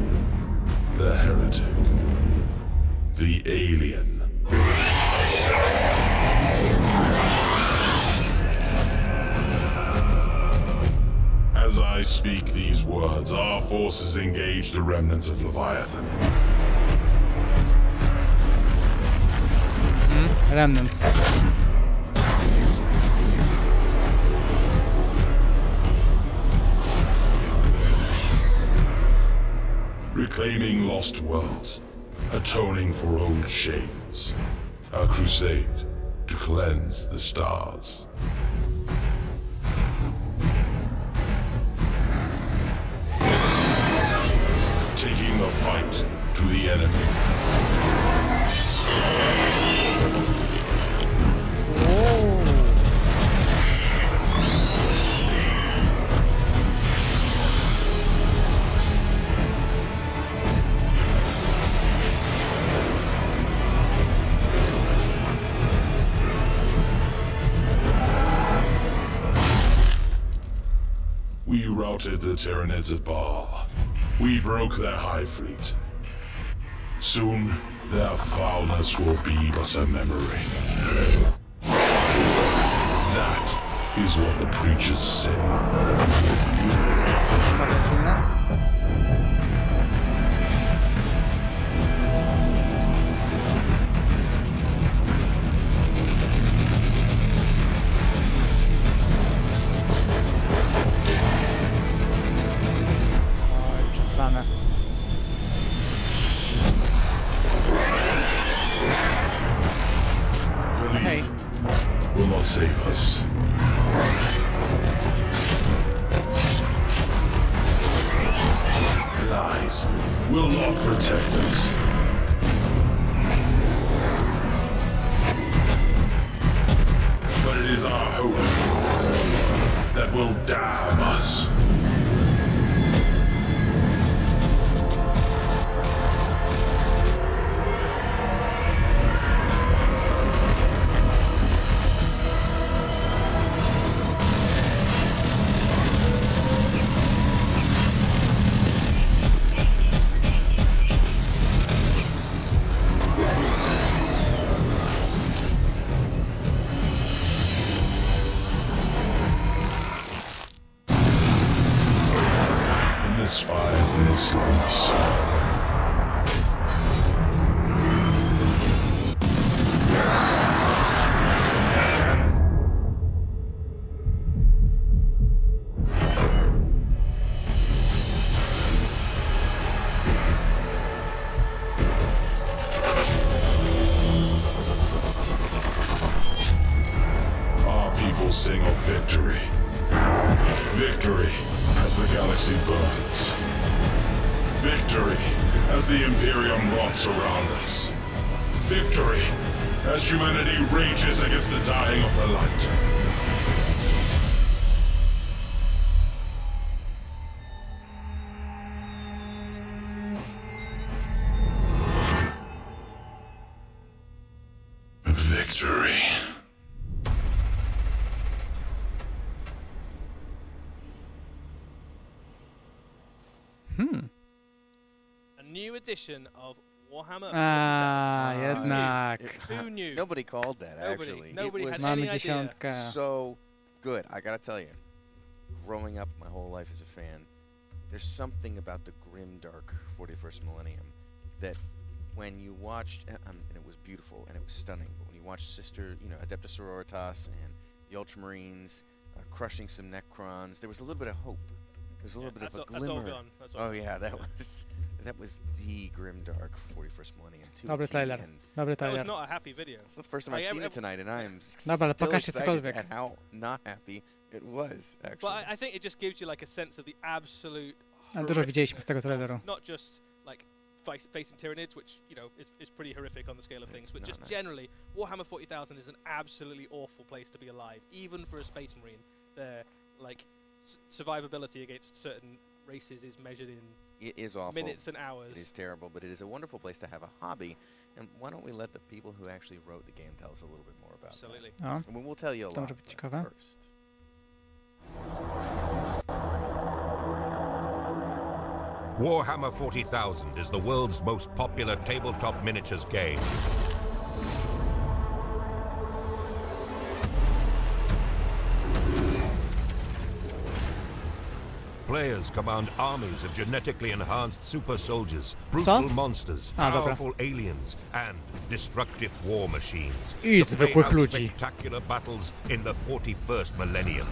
the heretic, the alien. As I speak these words, our forces engage the remnants of Leviathan. Remnants. Reclaiming lost worlds, atoning for old shames. A crusade to cleanse the stars. Taking the fight to the enemy. We routed the Tyranids at Baal. We broke their high fleet. Soon, their foulness will be but a memory. That is what the preachers say. Hey. Will not save us. Lies will not protect us. But it is our hope that will damn us. Spies in the slums. Our people sing of victory. Victory as the galaxy burns. Victory as the Imperium rots around us. Victory as humanity rages against the dying of the light. Victory. edition of Warhammer. Jednak. Who knew? Nobody called that, actually. Nobody had Mamy any idea. dziesiątkę. So good. I gotta tell you, growing up my whole life as a fan, there's something about the grim, dark 41st millennium that when you watched, and it was beautiful and it was stunning, but when you watched Sister, Adeptus Sororitas and the Ultramarines crushing some Necrons, there was a little bit of hope. There was a little bit of a glimmer. That's all gone. That's all That was the grim, dark 41st millennium. Dobry trailer. Dobry That trailer. was not a happy video. It's the first time I've seen it tonight, and I am Dobra, ale still pokażcie excited cokolwiek. at how not happy it was, actually. But I think it just gives you like a sense of the absolute. Dużo widzieliśmy z tego traileru. Not just like facing Tyranids, which is pretty horrific on the scale of things, but just generally, Warhammer 40,000 is an absolutely awful place to be alive, even for a Space Marine. Their like survivability against certain races is measured in. It is awful. Minutes and hours. It is terrible, but it is a wonderful place to have a hobby. And why don't we let the people who actually wrote the game tell us a little bit more about Absolutely. that? And we'll tell you a lot about it first. Warhammer 40,000 is the world's most popular tabletop miniatures game. Players command armies of genetically enhanced super soldiers, brutal monsters, powerful aliens, and destructive war machines. I to play zwykłych out ludzi. spectacular battles in the 41st millennium.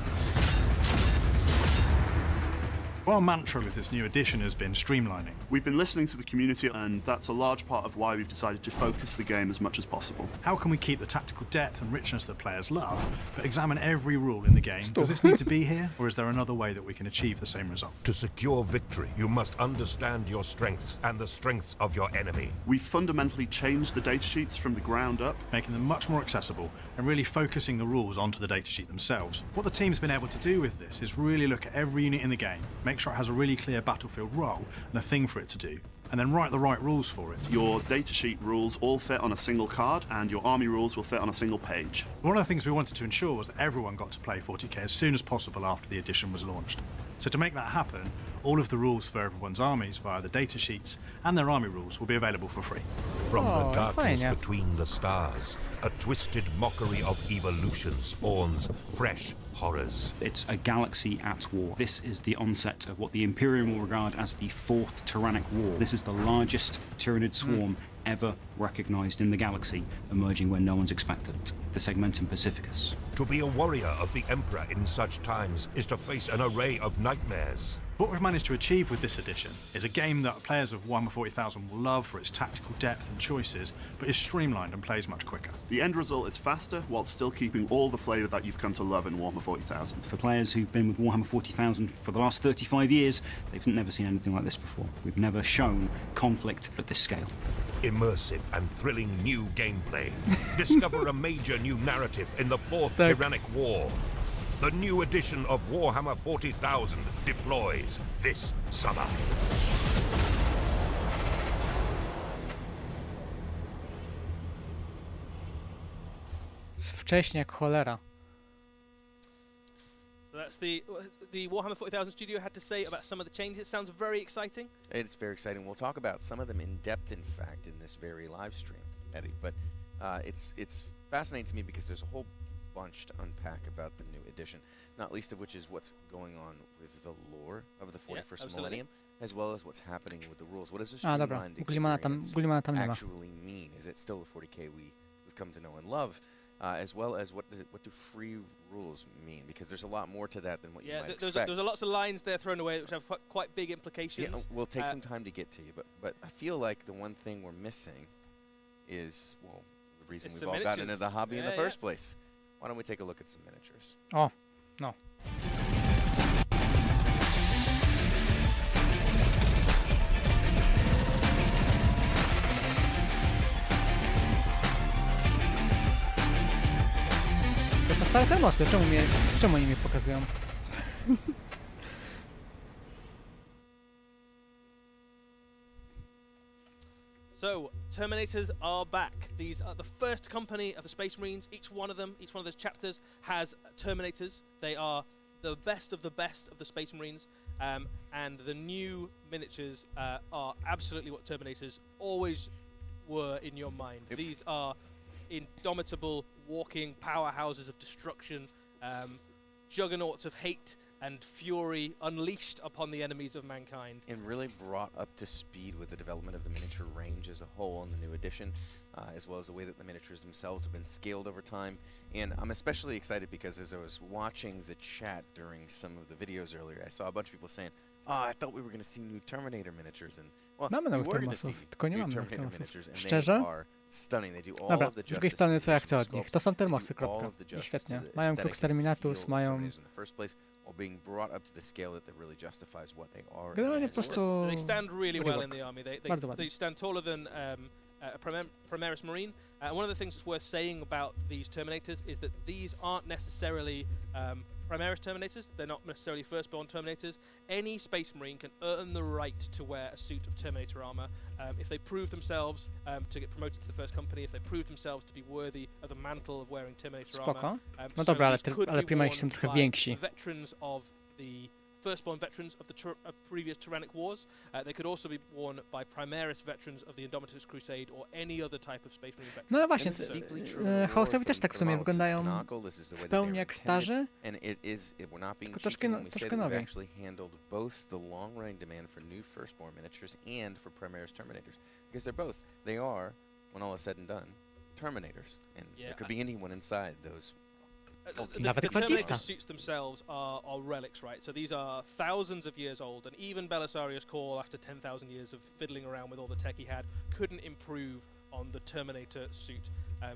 Our mantra with this new edition has been streamlining. We've been listening to the community, and that's a large part of why we've decided to focus the game as much as possible. How can we keep the tactical depth and richness that players love, but examine every rule in the game? Does this need to be here, or is there another way that we can achieve the same result? To secure victory, you must understand your strengths and the strengths of your enemy. We've fundamentally changed the datasheets from the ground up, making them much more accessible and really focusing the rules onto the datasheet themselves. What the team's been able to do with this is really look at every unit in the game, make sure it has a really clear battlefield role and a thing for it to do, and then write the right rules for it. Your datasheet rules all fit on a single card, and your army rules will fit on a single page. One of the things we wanted to ensure was that everyone got to play 40k as soon as possible after the edition was launched. So to make that happen, all of the rules for everyone's armies via the datasheets and their army rules will be available for free. From the darkness between the stars, a twisted mockery of evolution spawns fresh horrors. It's a galaxy at war. This is the onset of what the Imperium will regard as the Fourth Tyrannic War. This is the largest Tyranid swarm ever recognized in the galaxy, emerging where no one's expected it. The Segmentum Pacificus. To be a warrior of the Emperor in such times is to face an array of nightmares. What we've managed to achieve with this edition is a game that players of Warhammer 40,000 will love for its tactical depth and choices, but is streamlined and plays much quicker. The end result is faster, while still keeping all the flavour that you've come to love in Warhammer 40,000. For players who've been with Warhammer 40,000 for the last 35 years, they've never seen anything like this before. We've never shown conflict at this scale. Immersive and thrilling new gameplay. Discover a major new narrative in the Fourth Tyrannic War. The new edition of Warhammer 40,000 deploys this summer. Wcześnie jak cholera. So that's the Warhammer 40,000 studio had to say about some of the changes. It sounds very exciting. It's very exciting. We'll talk about some of them in depth, in fact, in this very live stream, Eddie. But it's fascinating to me because there's a whole bunch to unpack about the new edition, not least of which is what's going on with the lore of the 41st millennium, as well as what's happening with the rules. What does this streamlined experience actually mean? Is it still the 40k we've come to know and love? As well as what do free rules mean? Because there's a lot more to that than what you might expect. There's lots of lines there thrown away which have quite big implications. Yeah, we'll take some time to get to you, but I feel like the one thing we're missing is, well, the reason we've all gotten into the hobby in the first place. Why don't we take a look at some miniatures? Oh, no. To stare termosy, czemu oni mnie pokazują? So, Terminators are back. These are the first company of the Space Marines. Each one of those chapters has Terminators. They are the best of the Space Marines. and the new miniatures are absolutely what Terminators always were in your mind. These are indomitable, walking powerhouses of destruction, juggernauts of hate and fury unleashed upon the enemies of mankind. And really brought up to speed with the development of the miniature range as a whole in the new edition, as well as the way that the miniatures themselves have been scaled over time. And I'm especially excited because as I was watching the chat during some of the videos earlier, I saw a bunch of people saying, I thought we were going to see new Terminator miniatures. And, well, mamy nowych Terminatów, tylko nie mamy nowych Terminatów. Szczerze? Dobra, z drugiej strony co ja chcę od nich. To są termosy, kropka. I świetnie. Mają Crux Terminatus, mają... Generalnie po prostu... They stand really well in the army. They stand taller than a Primaris Marine. One of the things that's worth saying about these Terminators is that these aren't necessarily Primaris Terminators. They're not necessarily firstborn Terminators. Any Space Marine can earn the right to wear a suit of Terminator armor if they prove themselves to get promoted to the first company, if they prove themselves to be worthy of the mantle of wearing Terminator armor. No dobra, ale Primasi są trochę więksi. Veterans of the firstborn veterans of the previous Tyrannic Wars. They could also be worn by Primaris veterans of the Indomitus Crusade or any other type of Space Marine veteran. No właśnie, Chaosowi też tak w sumie wyglądają w pełni jak starzy, tylko troszkę nowiej. Both the long-running demand for new firstborn miniatures and for Primaris Terminators, because they are, when all is said and done, Terminators, and there could be anyone inside those. The Terminator suits themselves are relics, right? So these are thousands of years old, and even Belisarius Cawl, after 10,000 years of fiddling around with all the tech he had, couldn't improve on the Terminator suit.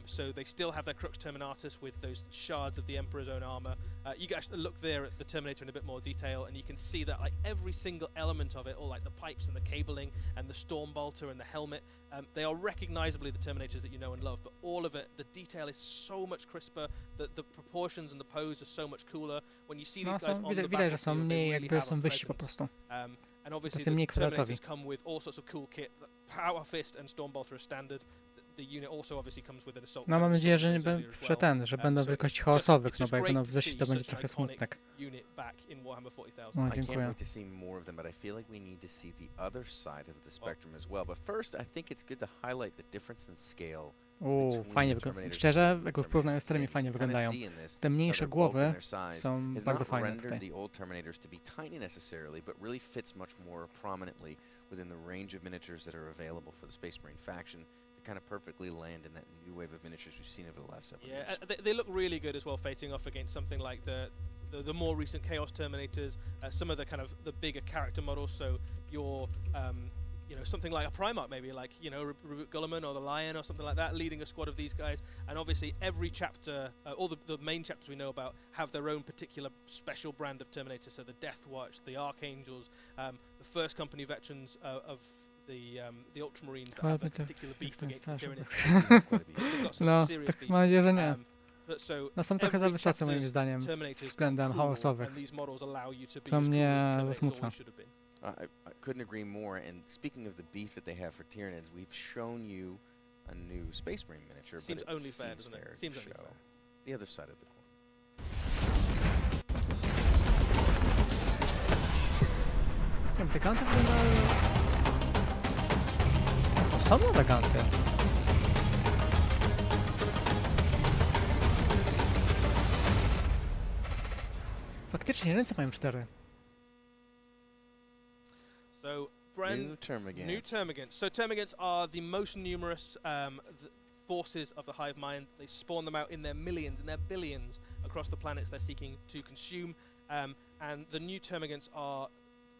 So they still have their Crux Terminatus with those shards of the Emperor's own armor. You guys look there at the Terminator in a bit more detail, and you can see that like every single element of it, all like the pipes and the cabling and the Stormbolter and the helmet, they are recognizably the Terminators that you know and love, but all of it, the detail is so much crisper, the proportions and the pose are so much cooler. When you see these guys on the widać, że są mniej jakby są wyżsi po prostu. And obviously the Terminators come with all sorts of cool kit. Power Fist and Stormbolter are standard. The unit also obviously comes with an assault. No mam nadzieję, że że będą wielkości chaosowych, no bo jak będą wyżsi, to będzie trochę smutek. No, dziękuję. I can't wait to see more of them, but I feel like we need to see the other side of the spectrum as well. But first, I think it's good to highlight the difference in scale. Fajnie wyglądają. Szczerze, jakby w porównaniu z starymi fajnie wyglądają. Te mniejsze głowy są bardzo fajne tutaj. The old Terminators to be tiny necessarily, but really fits much more prominently within the range of miniatures that are available for the Space Marine faction. Kind of perfectly land in that new wave of miniatures we've seen over the last several years. They look really good as well, facing off against something like the more recent Chaos Terminators, some of the kind of the bigger character models. So your something like a Primarch, maybe like Reboot Gulliman or the Lion or something like that, leading a squad of these guys. And obviously every chapter, all the main chapters we know about, have their own particular special brand of Terminator. So the Death Watch, the Archangels, the First Company veterans of the Ultramarines that have a particular beef against the Tyranids. No, tak mam nadzieję, że nie. No są trochę za wysoce moim zdaniem względem chaosowych, co mnie zasmuca. I couldn't agree more, and speaking of the beef that they have for Tyranids, we've shown you a new Space Marine miniature, but it only fair, doesn't it? Seems only fair. The other side of the coin. Nie wiem, te ganty wyglądały... Są nowe ganty. Faktycznie, ręce mają 4. So, new Termagants. So Termagants are the most numerous forces of the hive mind. They spawn them out in their millions and their billions across the planets they're seeking to consume. And the new Termagants are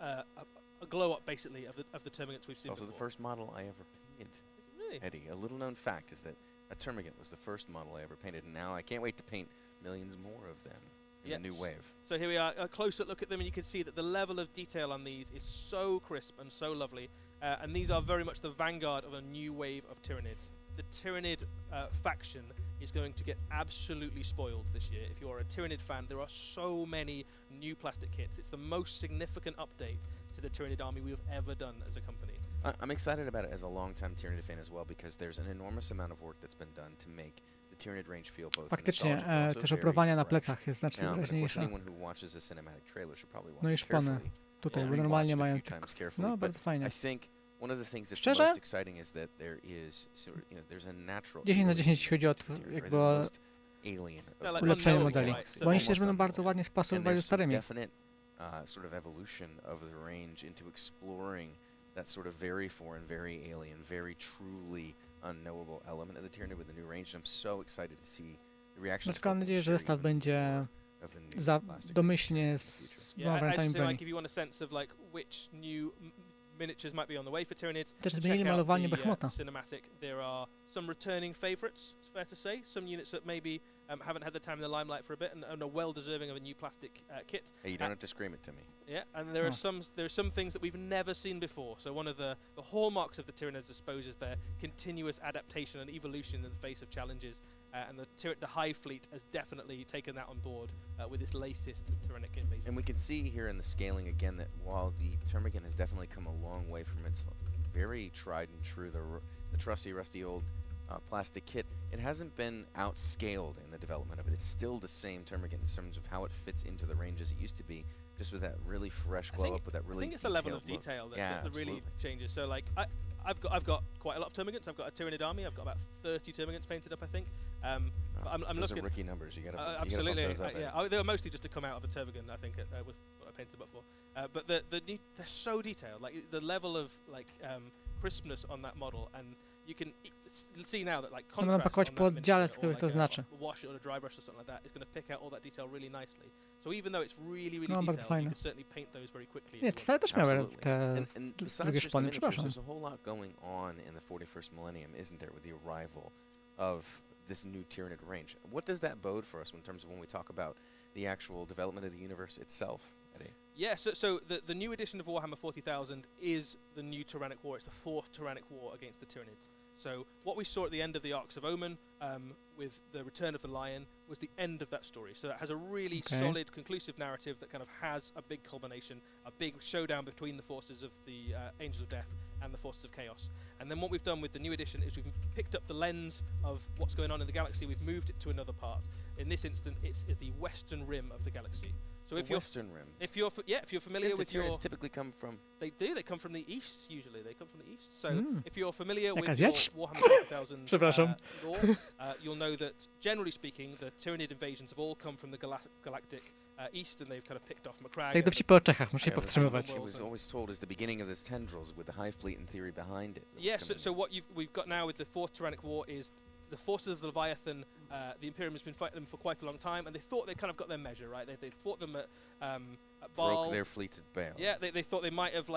a glow-up, basically, of the Termagants we've seen before. It's also the first model I ever painted. Really? Eddie, a little-known fact is that a Termagant was the first model I ever painted, and now I can't wait to paint millions more of them in the new wave. So here we are, a closer look at them, and you can see that the level of detail on these is so crisp and so lovely. And these are very much the vanguard of a new wave of Tyranids. The Tyranid faction is going to get absolutely spoiled this year. If you're a Tyranid fan, there are so many new plastic kits. It's the most significant update to the Tyranid army we have ever done as a company. I'm excited about it as a long-time Tyranid fan as well, because there's an enormous amount of work that's been done to make the Faktycznie, też oprowania na plecach jest znacznie wyraźniejsze. No i szpony tutaj, bo normalnie mają tylko... No, bardzo fajnie. Szczerze? 10 na 10, jeśli chodzi o jakby o ulepszenie modeli. Bo oni się będą bardzo ładnie spasowywali ze starymi. Sort of evolution of the range into exploring that sort of very foreign, very alien, very truly unknowable element of the Tyranid with the new range. I'm so excited to see the reaction. Mam nadzieję, że zestaw będzie domyślnie z wariantami broni. Też zmienili malowanie Behemota. There are some returning favorites, it's fair to say. Some units that maybe haven't had the time in the limelight for a bit and are well deserving of a new plastic kit. Hey, you don't have to scream it to me. Yeah, and there are some things that we've never seen before. So one of the hallmarks of the Tyranids, I suppose, is their continuous adaptation and evolution in the face of challenges. And the Hive Fleet has definitely taken that on board with this latest Tyrannic invasion. And we can see here in the scaling again that while the Termagant has definitely come a long way from its very tried and true, the trusty, rusty old plastic kit, it hasn't been outscaled in the development of it. It's still the same Termagant in terms of how it fits into the range as it used to be, just with that really fresh glow up, with that really. I think it's the level of detail that really changes. So like I've got quite a lot of Termagants. I've got a Tyranid army. I've got about 30 Termagants painted up, I think. I'm those looking. Are rookie numbers. You gotta absolutely. Those up, yeah, they were mostly just to come out of a Termagant, I think. Was what I painted them up for. But they're so detailed. Like the level of crispness on that model, and you can see now that like contrast on that wash it or a dry brush or something like that is going to pick out all that detail really nicely. So even though it's really detailed, you can certainly paint those very quickly. Nie, te też miały te drugie szpony, przepraszam. There's a whole lot going on in the 41st millennium, isn't there, with the arrival of this new Tyranid range? What does that bode for us in terms of when we talk about the actual development of the universe itself, Eddie? Yeah, so the new edition of Warhammer 40,000 is the new Tyrannic War. It's the fourth Tyrannic War against the Tyranids. So what we saw at the end of the Arcs of Omen with the return of the Lion was the end of that story. So it has a really solid, conclusive narrative that kind of has a big culmination, a big showdown between the forces of the Angels of Death and the forces of Chaos. And then what we've done with the new edition is we've picked up the lens of what's going on in the galaxy. We've moved it to another part. In this instant, it's the western rim of the galaxy. So if Western Rim. If you're familiar with your, typically come from. They do. They come from the east. Usually, they come from the east. So if you're familiar with your Warhammer 40,000 lore, you'll know that generally speaking, the Tyranid invasions have all come from the galactic east, and they've kind of picked off Macragge. Tak dowcipy o Czechach, muszę się powstrzymywać. It was always told as the beginning of this tendrils with the Hive Fleet in theory behind it. Yes. So what we've got now with the fourth Tyrannic War is the forces of the Leviathan. The Imperium has been fighting them for quite a long time, and they thought they kind of got their measure, right? They fought them at Baal. Broke their fleets at Baal. Yeah, they thought they might have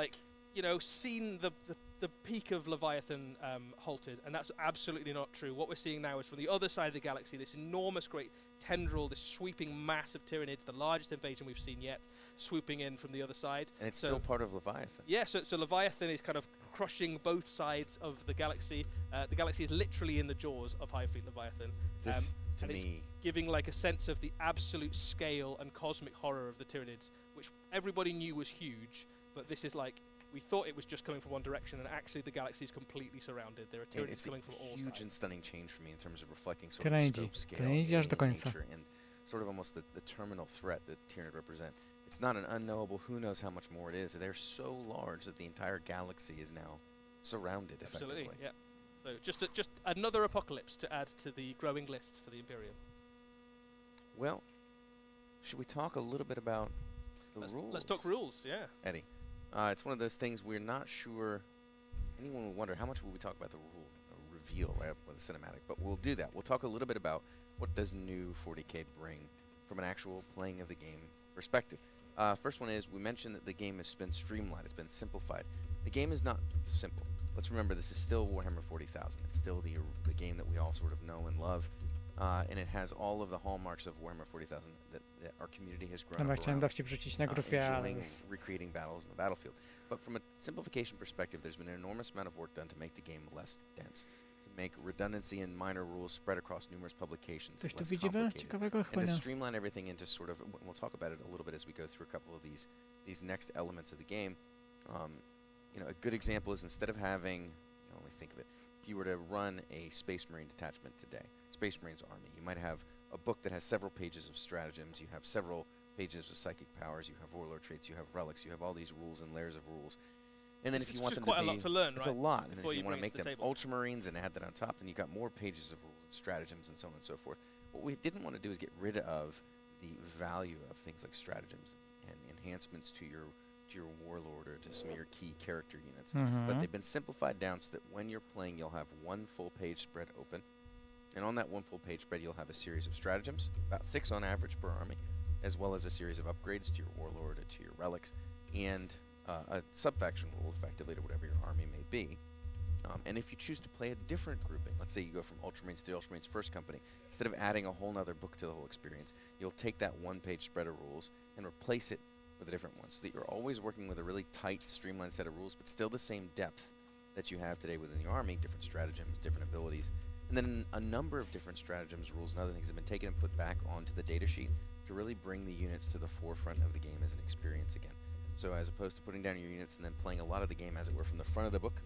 seen the peak of Leviathan halted, and that's absolutely not true. What we're seeing now is from the other side of the galaxy, this enormous, great tendril, this sweeping mass of Tyranids, the largest invasion we've seen yet, swooping in from the other side. And it's still part of Leviathan. Yeah, so Leviathan is kind of crushing both sides of the galaxy. The galaxy is literally in the jaws of Hive Fleet Leviathan. This, to and me, it's giving like a sense of the absolute scale and cosmic horror of the Tyranids, which everybody knew was huge, but this is like, we thought it was just coming from one direction, and actually the galaxy is completely surrounded. There are Tyranids coming from all sides. It's a huge and stunning change for me in terms of reflecting sort of the scope, scale, nature, and sort of almost the terminal threat that Tyranid represent. It's not an unknowable, who knows how much more it is. They're so large that the entire galaxy is now surrounded effectively. Absolutely, yeah. So just another apocalypse to add to the growing list for the Imperium. Well, should we talk a little bit about the rules? Let's talk rules, yeah. Eddie, it's one of those things we're not sure. Anyone will wonder how much will we talk about the rule reveal right up with the cinematic, but we'll do that. We'll talk a little bit about what does new 40K bring from an actual playing of the game perspective. First one is, we mentioned that the game has been streamlined, it's been simplified. The game is not simple. Let's remember, this is still Warhammer 40,000. It's still the game that we all sort of know and love, and it has all of the hallmarks of Warhammer 40,000 that our community has grown up around, enjoying recreating battles in the battlefield. But from a simplification perspective, there's been an enormous amount of work done to make the game less dense, to make redundancy and minor rules spread across numerous publications less complicated, and to streamline everything into sort of, we'll talk about it a little bit as we go through a couple of these next elements of the game. A good example is, instead of having, let me think of it, you were to run a Space Marine detachment today, Space Marines Army, you might have a book that has several pages of stratagems, you have several pages of psychic powers, you have warlord traits, you have relics, you have all these rules and layers of rules. And then if you want them to be... It's quite a lot to learn, right? It's a lot. And if you want to make them Ultramarines and add that on top, then you've got more pages of rules and stratagems and so on and so forth. What we didn't want to do is get rid of the value of things like stratagems and enhancements to your warlord or to some of your key character units. But they've been simplified down so that when you're playing, you'll have one full-page spread open. And on that one full-page spread, you'll have a series of stratagems, about 6 on average per army, as well as a series of upgrades to your warlord or to your relics, and a sub-faction rule, effectively, to whatever your army may be. And if you choose to play a different grouping, let's say you go from Ultramarines to Ultramarines First Company, instead of adding a whole nother book to the whole experience, you'll take that one-page spread of rules and replace it with a different one, so that you're always working with a really tight, streamlined set of rules, but still the same depth that you have today within the army, different stratagems, different abilities. And then a number of different stratagems, rules, and other things have been taken and put back onto the datasheet to really bring the units to the forefront of the game as an experience again. So as opposed to putting down your units and then playing a lot of the game, as it were, from the front of the book,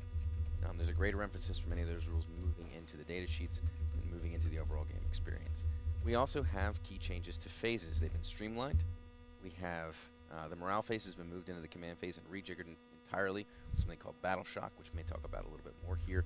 there's a greater emphasis for many of those rules moving into the datasheets and moving into the overall game experience. We also have key changes to phases. They've been streamlined. We have the morale phase has been moved into the command phase and rejiggered entirely with something called Battle Shock, which we may talk about a little bit more here.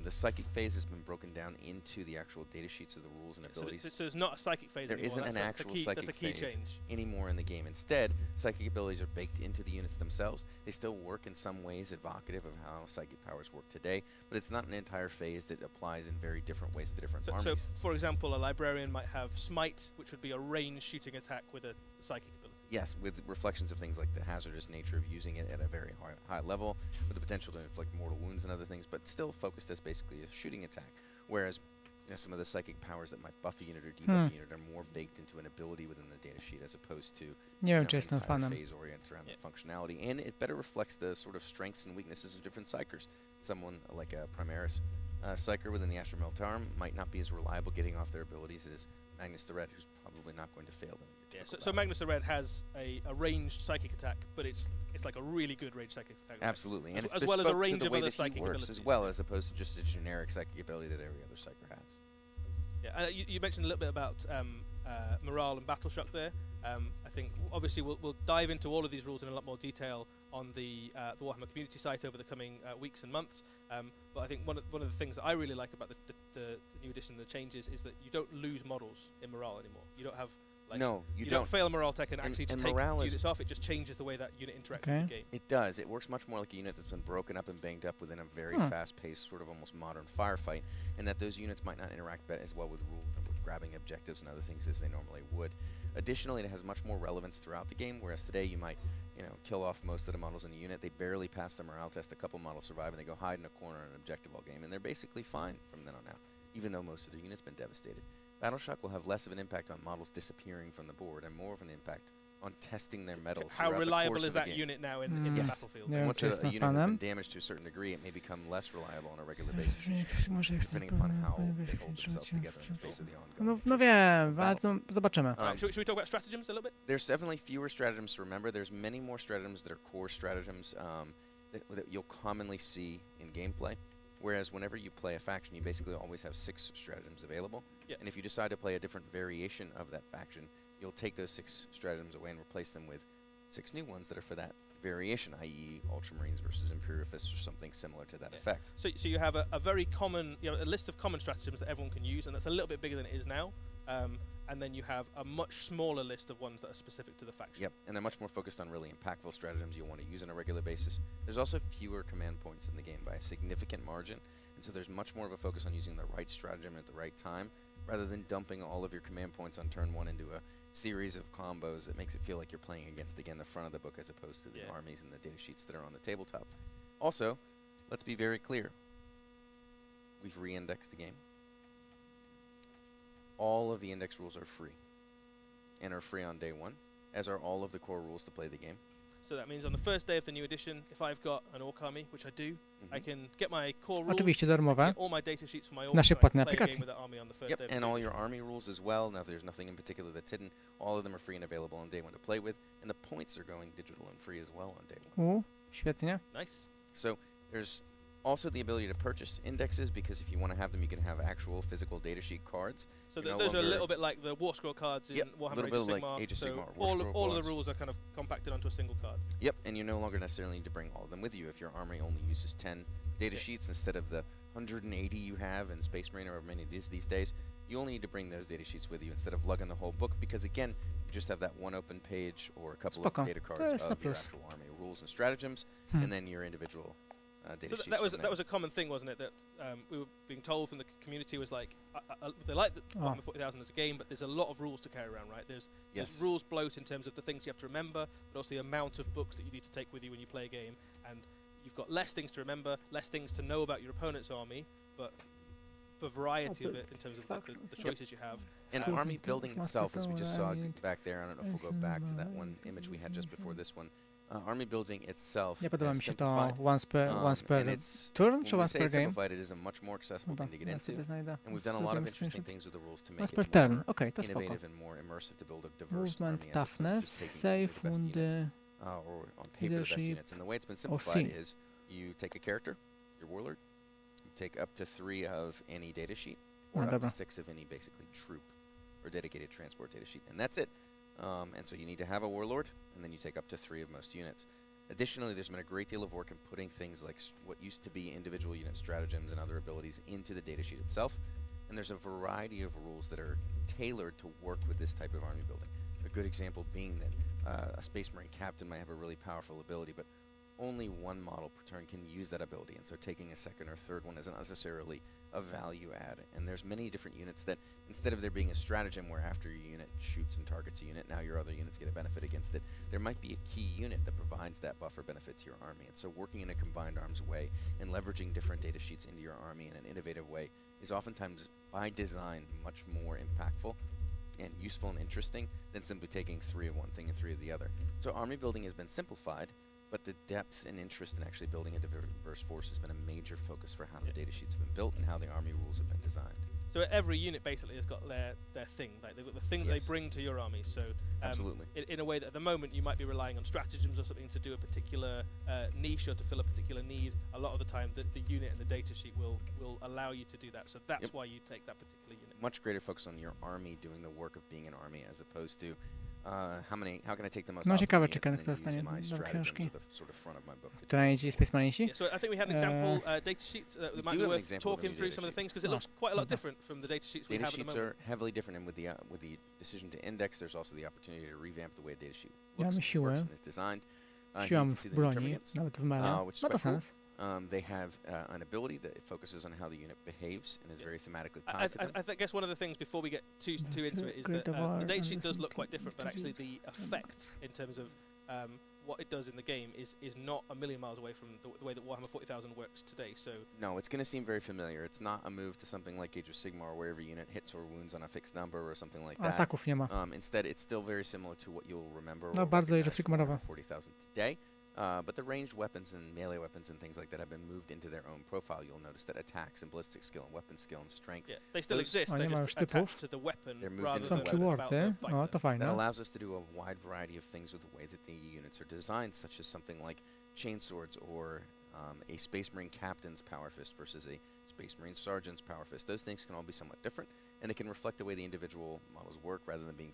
The psychic phase has been broken down into the actual data sheets of the rules and abilities. So there's not a psychic phase there anymore. There isn't an actual psychic phase anymore in the game. Instead, psychic abilities are baked into the units themselves. They still work in some ways evocative of how psychic powers work today, but it's not an entire phase that applies in very different ways to different armies. So, for example, a librarian might have Smite, which would be a ranged shooting attack with a psychic ability. Yes, with reflections of things like the hazardous nature of using it at a very high level, with the potential to inflict mortal wounds and other things, but still focused as basically a shooting attack. Whereas, some of the psychic powers that might buff a unit or debuff a unit are more baked into an ability within the data sheet, as opposed to entire phase oriented around the functionality, and it better reflects the sort of strengths and weaknesses of different psychers. Someone like a Primaris psycher within the Astral Meltarum might not be as reliable getting off their abilities as Magnus the Red, who's probably not going to fail them. So Magnus the Red has a ranged psychic attack, but it's like a really good ranged psychic attack. Right? Absolutely, and as well as a range of other psychic abilities as well, as opposed to just a generic psychic ability that every other psyker has. Yeah, you mentioned a little bit about morale and battle shock there. I think obviously we'll dive into all of these rules in a lot more detail on the Warhammer community site over the coming weeks and months. But I think one of the things that I really like about the new edition and the changes is that you don't lose models in morale anymore. You don't have you don't fail a morale tech and actually just take units off. It just changes the way that unit interacts with the game. It does. It works much more like a unit that's been broken up and banged up within a very fast-paced, sort of almost modern firefight, and that those units might not interact as well with rules and with grabbing objectives and other things as they normally would. Additionally, it has much more relevance throughout the game, whereas today you might kill off most of the models in a unit. They barely pass the morale test. A couple models survive, and they go hide in a corner on an objective all game, and they're basically fine from then on out, even though most of their units been devastated. Battle Shock will have less of an impact on models disappearing from the board and more of an impact on testing their metals. How reliable is that unit now in the battlefield? And once a unit has been damaged to a certain degree, it may become less reliable on a regular basis, depending upon how they hold themselves together in the face of the ongoing. No wiem, ale zobaczymy. Should we talk about stratagems a little bit? There's definitely fewer stratagems to remember. There's many more stratagems that are core stratagems that you'll commonly see in gameplay. Whereas whenever you play a faction, you basically always have 6 stratagems available. Yeah. And if you decide to play a different variation of that faction, you'll take those 6 stratagems away and replace them with 6 new ones that are for that variation, i.e. Ultramarines versus Imperial Fists or something similar to that effect. So you have a very common, a list of common stratagems that everyone can use, and that's a little bit bigger than it is now. And then you have a much smaller list of ones that are specific to the faction. Yep, and they're much more focused on really impactful stratagems you'll want to use on a regular basis. There's also fewer command points in the game by a significant margin, and so there's much more of a focus on using the right stratagem at the right time, rather than dumping all of your command points on turn 1 into a series of combos that makes it feel like you're playing against, again, the front of the book as opposed to the armies and the data sheets that are on the tabletop. Also, let's be very clear. We've re-indexed the game. All of the index rules are free, and are free on day 1, as are all of the core rules to play the game. So that means on the first day of the new edition, if I've got an orc army, which I do, I can get my core rules, oczywiście darmowe, all my data sheets for my orc, naszej płatnej aplikacji. And all your army rules as well. Now there's nothing in particular that's hidden. All of them are free and available on day 1 to play with, and the points are going digital and free as well on day 1. Świetnie. Nice. So there's Also, the ability to purchase indexes, because if you want to have them, you can have actual physical datasheet cards. So those are a little bit like the War Scroll cards in Warhammer Age of Sigmar. Like Age of Sigmar. All of the rules are kind of compacted onto a single card. Yep, and you no longer necessarily need to bring all of them with you. If your army only uses 10 datasheets instead of the 180 you have in Space Marine or many it is these days, you only need to bring those datasheets with you instead of lugging the whole book, because again, you just have that one open page or a couple of data cards of your actual army rules and stratagems, and then your individual data sheets. That was a common thing, wasn't it? That we were being told from the community was like, they like the Warhammer 40,000 as a game, but there's a lot of rules to carry around, right? There's rules bloat in terms of the things you have to remember, but also the amount of books that you need to take with you when you play a game, and you've got less things to remember, less things to know about your opponent's army, but the variety of it in terms of the choices you have. And army building itself, as we just saw back there, I don't know if we'll go back to that one image we had just before this one. Army building itself Nie podoba mi się to simplified. once per turn, czy once per game? It is a much more accessible thing to get into, and we've done a lot of interesting things with the rules to make Once per it turn, more okej, to spoko. innovative and more immersive to build a diverse Movement, army as opposed to toughness, just taking save, the best units, woundy, or on paper the best leadership, units. And the way it's been simplified C. is you take a character, your warlord, you take up to 3 of any data sheet, or up to 6 of any basically troop or dedicated transport data sheet, and that's it. And so you need to have a warlord, and then you take up to 3 of most units. Additionally, there's been a great deal of work in putting things like what used to be individual unit stratagems and other abilities into the datasheet itself, and there's a variety of rules that are tailored to work with this type of army building. A good example being that a Space Marine captain might have a really powerful ability, but only one model per turn can use that ability, and so taking a second or third one isn't necessarily a value add. And there's many different units that, instead of there being a stratagem where after your unit shoots and targets a unit, now your other units get a benefit against it, there might be a key unit that provides that buffer benefit to your army. And so working in a combined arms way and leveraging different data sheets into your army in an innovative way is oftentimes, by design, much more impactful and useful and interesting than simply taking 3 of one thing and 3 of the other. So army building has been simplified, but the depth and interest in actually building a diverse force has been a major focus for how the data sheets have been built and how the army rules have been designed. So every unit basically has got their thing, like they've got the thing that they bring to your army. So absolutely, in a way that at the moment you might be relying on stratagems or something to do a particular niche or to fill a particular need. A lot of the time, the unit and the data sheet will allow you to do that. So that's why you take that particular unit. Much greater focus on your army doing the work of being an army, as opposed to how can I take the most. No ciekawe, czy kto dostanie do książki. Treść, Space Marine. So I think we had an example data sheet that might be worth talking through some of the things, because it looks quite a lot different from the data sheets we have at the moment. Data sheets are heavily different, and with the decision to index, there's also the opportunity to revamp the way a data sheet looks, works, and is designed. Siłam w broni, nawet w mele. Ma to sens. They have an ability that fofocuses on how the unit behaves and is very thematically tied to them. I guess one of the things before we get too into it is that the data sheet does look quite different, but actually the effect in terms of what it does in the game is not a million miles away from the way that Warhammer 40,000 works today. So no, it's going to seem very familiar. It's not a move to something like Age of Sigmar, where every unit hits or wounds on a fixed number or something like that. Ataków nie ma. Instead, it's still very similar to what you'll remember. No, bardzo Age of Sigmarowe. 40,000 today. But the ranged weapons and melee weapons and things like that have been moved into their own profile. You'll notice that attacks and ballistic skill and weapon skill and strength. Yeah, they still exist. They're just attached to the weapon. They're moved into the weapon. That allows us to do a wide variety of things with the way that the units are designed, such as something like chainswords or a Space Marine captain's power fist versus a Space Marine sergeant's power fist. Those things can all be somewhat different, and they can reflect the way the individual models work rather than being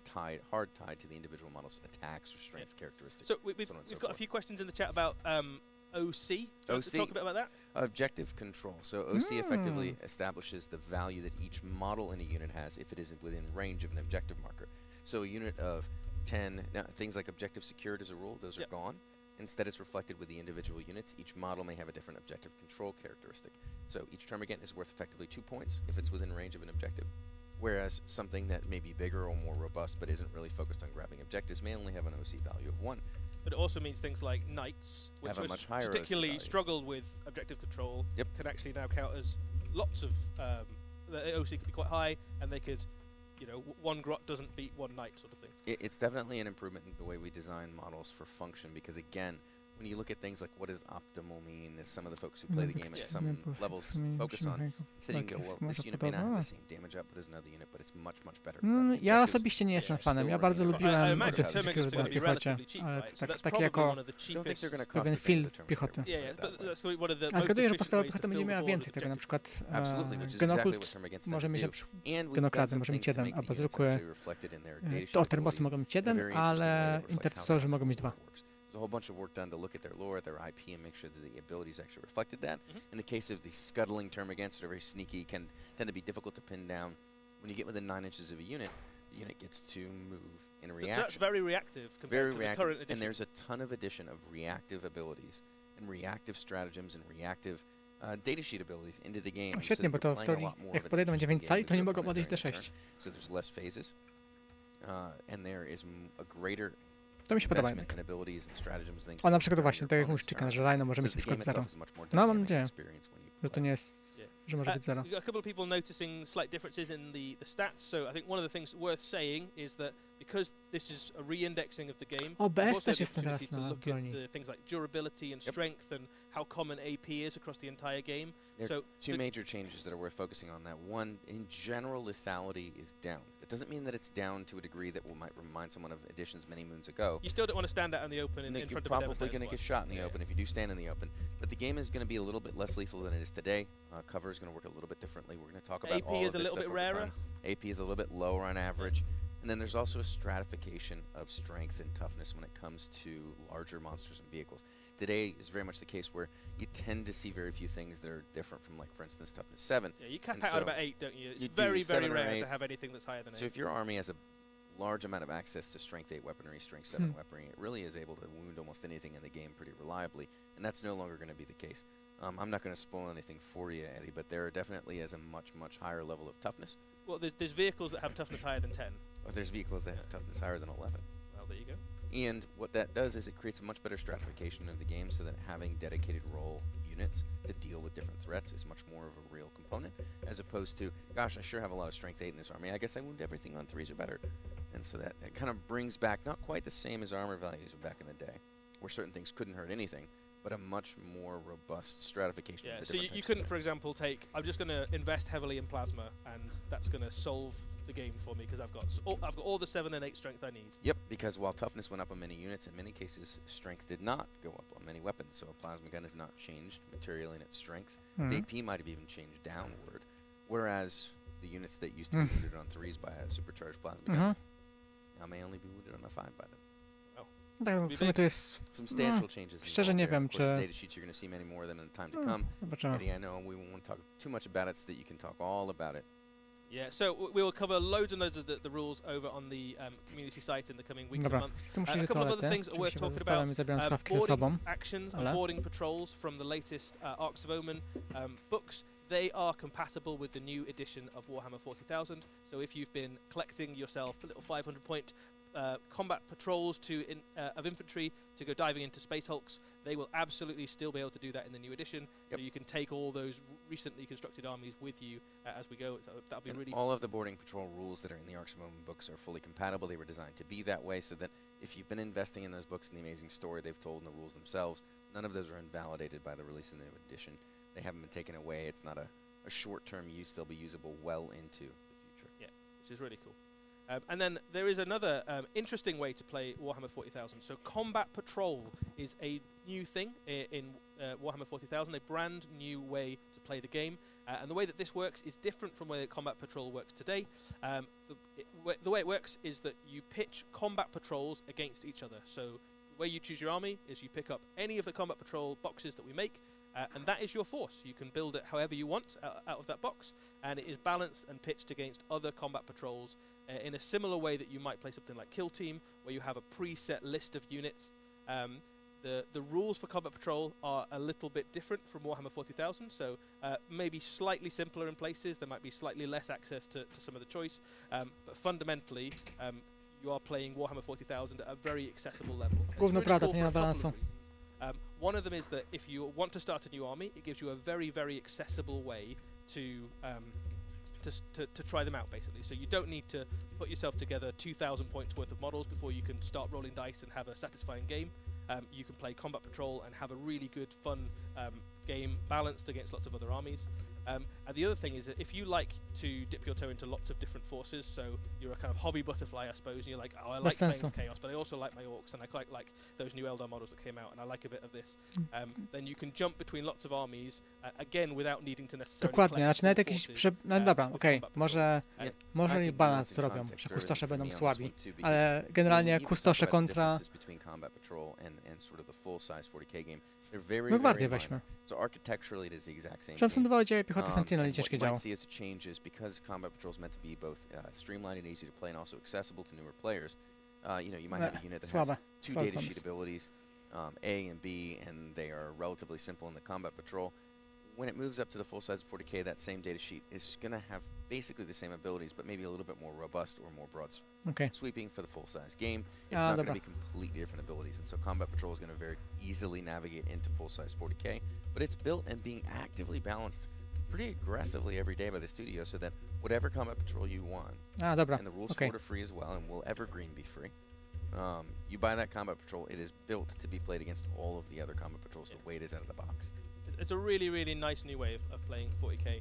hard tied to the individual model's attacks or strength characteristics. So we've got a few questions in the chat about OC. Do you want to talk a bit about that? Objective control. So OC effectively establishes the value that each model in a unit has if it isn't within range of an objective marker. So a unit of 10, now things like objective secured as a rule, those are gone. Instead, it's reflected with the individual units. Each model may have a different objective control characteristic. So each term, again, is worth effectively 2 points if it's within range of an objective. Whereas something that may be bigger or more robust but isn't really focused on grabbing objectives may only have an OC value of 1. But it also means things like knights, which have a much higher particularly struggled with objective control, can actually now count as lots of... the OC could be quite high, and they could... one grot doesn't beat one knight sort of thing. It's definitely an improvement in the way we design models for function, because again, when you look at things like what does optimal mean, as some of the folks who play the game at some levels focus on, so you can go, well, this unit may not have the same damage output as another unit, but it's much, much better. Ja osobiście nie jestem fanem. Ja bardzo lubiłem Objective Security na piechocie, ale takie jako pewien feel piechoty. A zgaduję, że podstawowa piechota będzie miała więcej tego, na przykład Genokult może mieć Genokrady, może mieć 1, albo zwykłe Otterbossy mogą mieć 1, ale Intercesorzy mogą mieć 2. There's a whole bunch of work done to look at their lore, at their IP, and make sure that the abilities actually reflected that. In the case of the scuttling termagants that are very sneaky, can tend to be difficult to pin down. When you get within 9 inches of a unit, the unit gets to move in a reaction. So that's very reactive compared to the current edition. And there's a ton of addition of reactive abilities and reactive stratagems and reactive datasheet abilities into the game. Świetnie, bo to w teorii, jak podejdą 9 cali, to nie mogą podejść D6. So there's less phases, and there is a greater to mi się podoba jednak. O, na przykład właśnie, tak jak mówisz, Chicken, że Rhino może mieć na przykład 0. No, mam nadzieję, że to nie jest, że może być 0. A couple of people noticing slight differences in the stats, so I think one of the things worth saying is that because this is a re-indexing of the game, BS też jest teraz na broni. Things like durability and strength and how common AP is across the entire game. There are two major changes that are worth focusing on. That one, in general, lethality is down. It doesn't mean that it's down to a degree that might remind someone of editions many moons ago. You still don't want to stand out in the open in front of a You're probably going to get shot in the open if you do stand in the open. But the game is going to be a little bit less lethal than it is today. Cover is going to work a little bit differently. We're going to talk about all of this stuff. AP is a little bit rarer. AP is a little bit lower on average. And then there's also a stratification of strength and toughness when it comes to larger monsters and vehicles. Today is very much the case where you tend to see very few things that are different from, like, for instance, toughness 7. Yeah, you cap out about 8, don't you? It's very, very rare to have anything that's higher than 8. So if your army has a large amount of access to strength 8 weaponry, strength 7 weaponry, it really is able to wound almost anything in the game pretty reliably, and that's no longer going to be the case. I'm not going to spoil anything for you, Eddie, but there definitely is a much, much higher level of toughness. Well, there's vehicles that have toughness higher than 10. Or there's vehicles that have toughness higher than 11. Well, there you go. And what that does is it creates a much better stratification of the game so that having dedicated role units to deal with different threats is much more of a real component, as opposed to, gosh, I sure have a lot of strength 8 in this army. I guess I wound everything on 3s or better. And so that kind of brings back not quite the same as armor values back in the day, where certain things couldn't hurt anything, but a much more robust stratification. Yeah, so you couldn't, for example, take, I'm just going to invest heavily in plasma, and that's going to solve the game for me because I've got all the 7 and 8 strength I need. Yep, because while toughness went up on many units, in many cases strength did not go up on many weapons. So a plasma gun has not changed materially in its strength. Its AP might have even changed downward, whereas the units that used to be wounded on 3s by a supercharged plasma gun now may only be wounded on a 5 by them. Tak, w sumie to jest... Szczerze nie wiem, czy... Zobaczymy. Yeah, so we will cover loads and loads of the rules over on the community site in the coming weeks and months. A couple of other things that are worth talking about. Boarding actions and boarding patrols from the latest Arcs of Omen books. They are compatible with the new edition of Warhammer 40,000. So if you've been collecting yourself a little 500-point combat patrols of infantry to go diving into Space Hulks, they will absolutely still be able to do that in the new edition. So you can take all those recently constructed armies with you as we go. So that'll be really... All of the boarding patrol rules that are in the Arcs of Omen books are fully compatible. They were designed to be that way so that if you've been investing in those books and the amazing story they've told and the rules themselves, none of those are invalidated by the release of the new edition. They haven't been taken away. It's not a short-term use. They'll be usable well into the future. Yeah, which is really cool. And then there is another interesting way to play Warhammer 40,000. So Combat Patrol is a new thing in Warhammer 40,000, a brand new way to play the game. And the way that this works is different from the way that Combat Patrol works today. The way it works is that you pitch Combat Patrols against each other. So the way you choose your army is you pick up any of the Combat Patrol boxes that we make, and that is your force. You can build it however you want out of that box, and it is balanced and pitched against other Combat Patrols in a similar way that you might play something like Kill Team, where you have a preset list of units. The rules for Combat Patrol are a little bit different from Warhammer 40,000, so maybe slightly simpler in places. There might be slightly less access to some of the choice, but fundamentally you are playing Warhammer 40,000 at a very accessible level. Gówno prawda, nie ma balansu. One of them is that if you want to start a new army, it gives you a very, very accessible way to try them out, basically. So you don't need to put yourself together 2,000 points worth of models before you can start rolling dice and have a satisfying game. you can play Combat Patrol and have a really good, fun game balanced against lots of other armies. And the other thing is that if you like to dip your toe into lots of different forces, so you're a kind of hobby butterfly, I suppose, and you're like, oh, I like playing with Chaos, but I also like my Orcs, and I quite like those new Eldar models that came out, and I like a bit of this, then you can jump between lots of armies, again, without needing to necessarily Dokładnie, znaczy nawet jakiś... No dobra, okej, może i balans zrobią, że kustosze będą słabi, ale generalnie kustosze kontra... No gwardię weźmy. Przesunęło dzieje piechoty Sentinel i ciężkie działo. Because Combat Patrol is meant to be both streamlined and easy to play and also accessible to newer players. You know, you might have a unit that has two data sheet abilities, A and B, and they are relatively simple in the Combat Patrol. When it moves up to the full size of 40k, that same data sheet is going to have basically the same abilities, but maybe a little bit more robust or more broad sweeping for the full size game. It's not going to be completely different abilities, and so Combat Patrol is going to very easily navigate into full size 40k, but it's built and being actively balanced pretty aggressively every day by the studio, so that whatever Combat Patrol you want, and the rules for it are free as well, and will evergreen be free. You buy that Combat Patrol, it is built to be played against all of the other Combat Patrols the way it is out of the box. It's a really, really nice new way of playing 40k.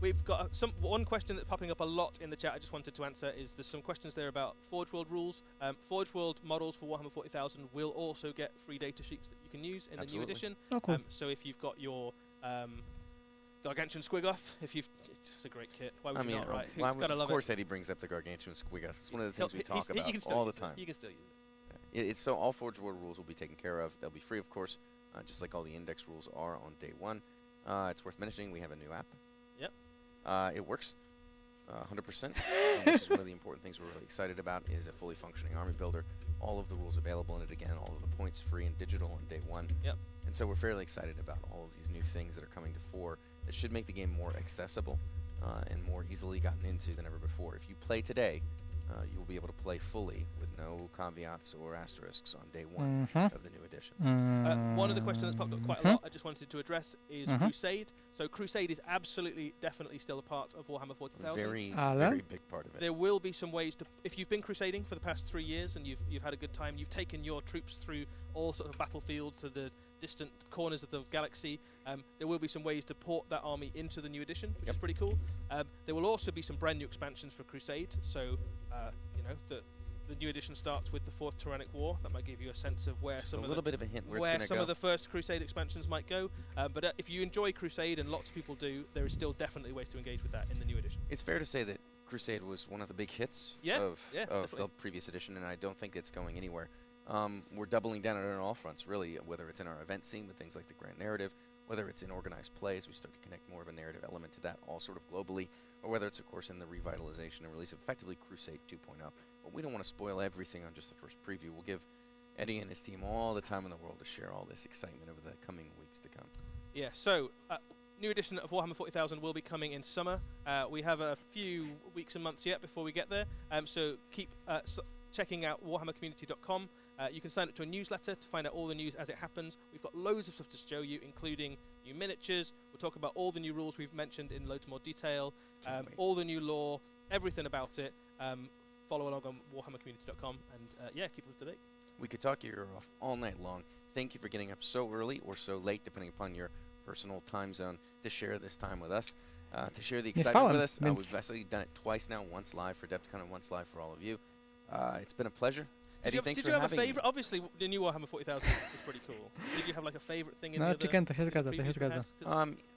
We've got one question that's popping up a lot in the chat I just wanted to answer is there's some questions there about Forge World rules. Forge World models for Warhammer 40,000 will also get free data sheets that you can use in the new edition. Oh, cool. So if you've got your Gargantuan Squiggoth, it's a great kit. Why would you not, right? Of course Eddie brings up the Gargantuan Squiggoth. It's one of the things we talk about all the time. You can still use it. It's so all Forge World rules will be taken care of. They'll be free, of course, just like all the index rules are on day one. It's worth mentioning we have a new app. Yep. It works 100%, which is one of the important things we're really excited about, is a fully functioning army builder. All of the rules available in it again, all of the points free and digital on day one. Yep. And so we're fairly excited about all of these new things that are coming to fore that should make the game more accessible and more easily gotten into than ever before. If you play today, you'll be able to play fully with no caveats or asterisks on day one of the new edition. One of the questions that's popped up quite a lot I just wanted to address is Crusade. So Crusade is absolutely, definitely still a part of Warhammer 40,000. Very big part of it. There will be some ways to, if you've been crusading for the past 3 years and you've had a good time, you've taken your troops through all sorts of battlefields to the distant corners of the galaxy, there will be some ways to port that army into the new edition, which is pretty cool. There will also be some brand new expansions for Crusade, so you know, the new edition starts with the 4th Tyrannic War. That might give you a sense of where some of the first Crusade expansions might go. But if you enjoy Crusade, and lots of people do, there is still definitely ways to engage with that in the new edition. It's fair to say that Crusade was one of the big hits of the previous edition, and I don't think it's going anywhere. We're doubling down on it on all fronts, really, whether it's in our event scene with things like the Grand Narrative, whether it's in organized play as we start to connect more of a narrative element to that, all sort of globally, or whether it's, of course, in the revitalization and release of effectively Crusade 2.0. But we don't want to spoil everything on just the first preview. We'll give Eddie and his team all the time in the world to share all this excitement over the coming weeks to come. Yeah, so new edition of Warhammer 40,000 will be coming in summer. We have a few weeks and months yet before we get there, so keep checking out warhammercommunity.com. You can sign up to a newsletter to find out all the news as it happens. We've got loads of stuff to show you, including new miniatures. We'll talk about all the new rules we've mentioned in loads more detail, all the new lore, everything about it. Follow along on warhammercommunity.com, and yeah, keep up to date. We could talk your ear off all night long. Thank you for getting up so early or so late, depending upon your personal time zone, to share this time with us, to share the excitement with us. We've actually done it twice now, once live for AdeptiCon and once live for all of you. It's been a pleasure. Eddie, thanks for having me. Did you have a favorite? Obviously, the new Warhammer 40,000 is pretty cool. Did you have like a favorite thing in the other?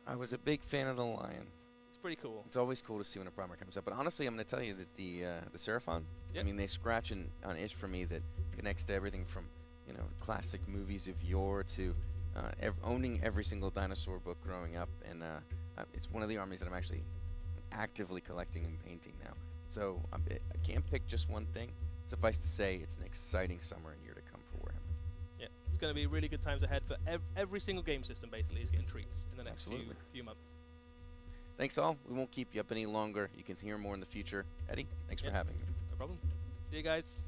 I was a big fan of the Lion. It's pretty cool. It's always cool to see when a primer comes up. But honestly, I'm going to tell you that the Seraphon, I mean, they scratch an itch for me that connects to everything from, you know, classic movies of yore to owning every single dinosaur book growing up. And it's one of the armies that I'm actually actively collecting and painting now. So I can't pick just one thing. Suffice to say, it's an exciting summer and year to come for Warhammer. Yeah, it's going to be really good times ahead for every single game system. Basically, is getting treats in the next few months. Thanks all. We won't keep you up any longer. You can hear more in the future. Eddie, thanks for having me. No problem. See you guys.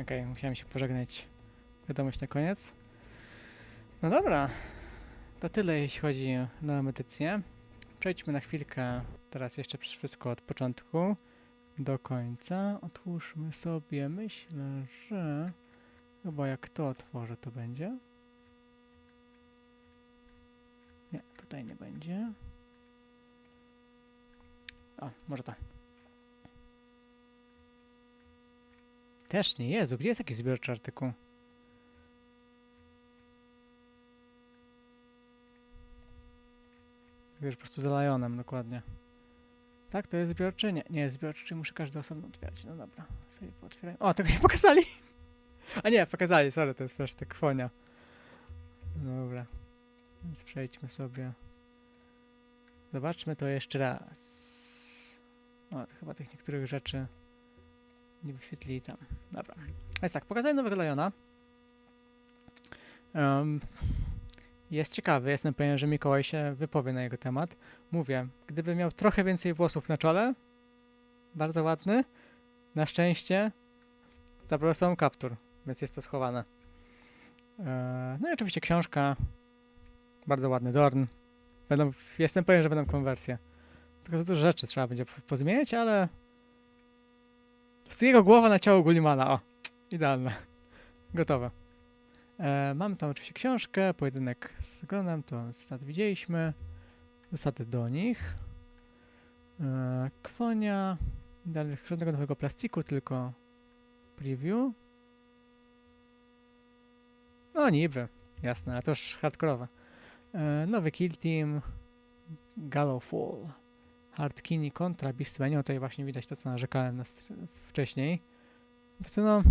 Okej, musiałem się pożegnać. Wiadomość na koniec. No dobra, to tyle jeśli chodzi o edycję. Przejdźmy na chwilkę teraz jeszcze przez wszystko od początku do końca. Otwórzmy sobie, myślę, że chyba jak to otworzę, to będzie. Nie, tutaj nie będzie. O, może to. Też nie, Jezu, gdzie jest jakiś zbiorczy artykuł? Wiesz, po prostu za Lionem, dokładnie. Tak, to jest zbiorczy? Nie, nie jest zbiorczy, czyli muszę każdy osobno otwierać. No dobra, sobie pootwieram. O, tego nie pokazali! A nie, pokazali, sorry, to jest przecież ta kwonia. Dobra, więc przejdźmy sobie. Zobaczmy to jeszcze raz. O, to chyba tych niektórych rzeczy nie wyświetlili tam. Dobra, więc tak, pokazali nowego Liona. Jest ciekawy, jestem pewien, że Mikołaj się wypowie na jego temat. Mówię, gdyby miał trochę więcej włosów na czole, bardzo ładny, na szczęście zapraszam kaptur, więc jest to schowane. No i oczywiście książka, bardzo ładny Dorn. Jestem pewien, że będą konwersje. Tylko za dużo rzeczy trzeba będzie pozmieniać, ale z jego głowa na ciało Gullimana, o, idealne, gotowe. Mamy tam oczywiście książkę, pojedynek z Gronem, to zasady widzieliśmy, zasady do nich, kwonia, dalej żadnego nowego plastiku, tylko preview. No niby, jasne, ale to już hardkorowe. Nowy kill team, Gallowfall, Hardkini kontra Beastmania, tutaj właśnie widać to, co narzekałem wcześniej. No,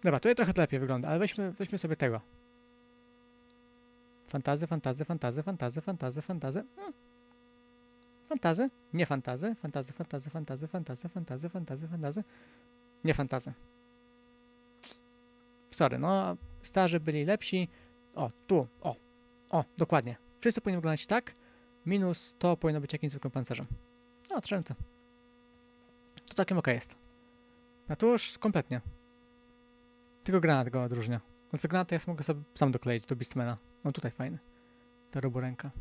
dobra, tutaj trochę to lepiej wygląda, ale weźmy sobie tego. Fantazy. Fantazy, nie fantazy. Fantazy, nie fantazy. Sorry, no, starzy byli lepsi. O, tu, o, dokładnie. Wszyscy powinni wyglądać tak, minus to powinno być jakimś zwykłym pancerzem. O, trzęce. To całkiem okej jest. A tu już kompletnie. Tylko granat go odróżnia. No co granat to ja mogę sobie sam dokleić do Beastmana. No tutaj fajny. Ta roboręka.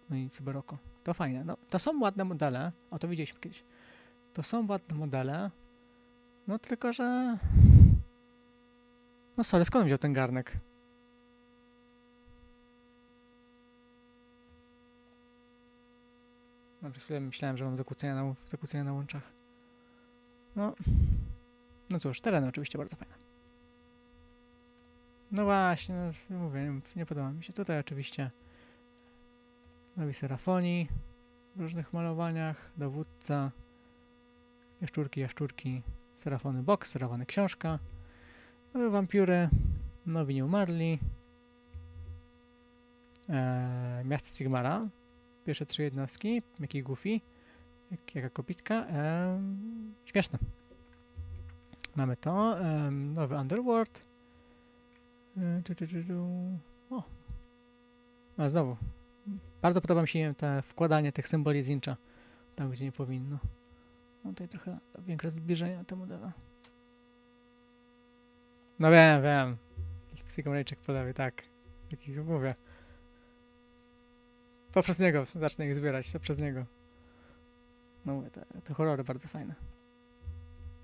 No i sobie roko. To fajne. No, to są ładne modele. O, to widzieliśmy kiedyś. To są ładne modele. No tylko, że... No sorry, skąd wziął ten garnek? No przez chwilę myślałem, że mam zakłócenia na łączach. No cóż, tereny oczywiście bardzo fajne. No właśnie, no, mówię, nie podoba mi się. Tutaj oczywiście nowi serafonii w różnych malowaniach, dowódca, jaszczurki, serafony box, serafony książka, nowe wampiry, nowi nieumarli, miasto Sigmara, pierwsze 3 jednostki, jaki Goofy, jaka kobitka, śmieszne. Mamy to, nowy Underworld. O. A znowu. Bardzo podoba mi się te wkładanie tych symboli z Incha. Tam, gdzie nie powinno. No tutaj trochę większe zbliżenie te modele. No wiem. Psychomrejczyk po lewej, tak. Takich mówię. Poprzez niego zacznę ich zbierać, to przez niego. No mówię, te horrory bardzo fajne.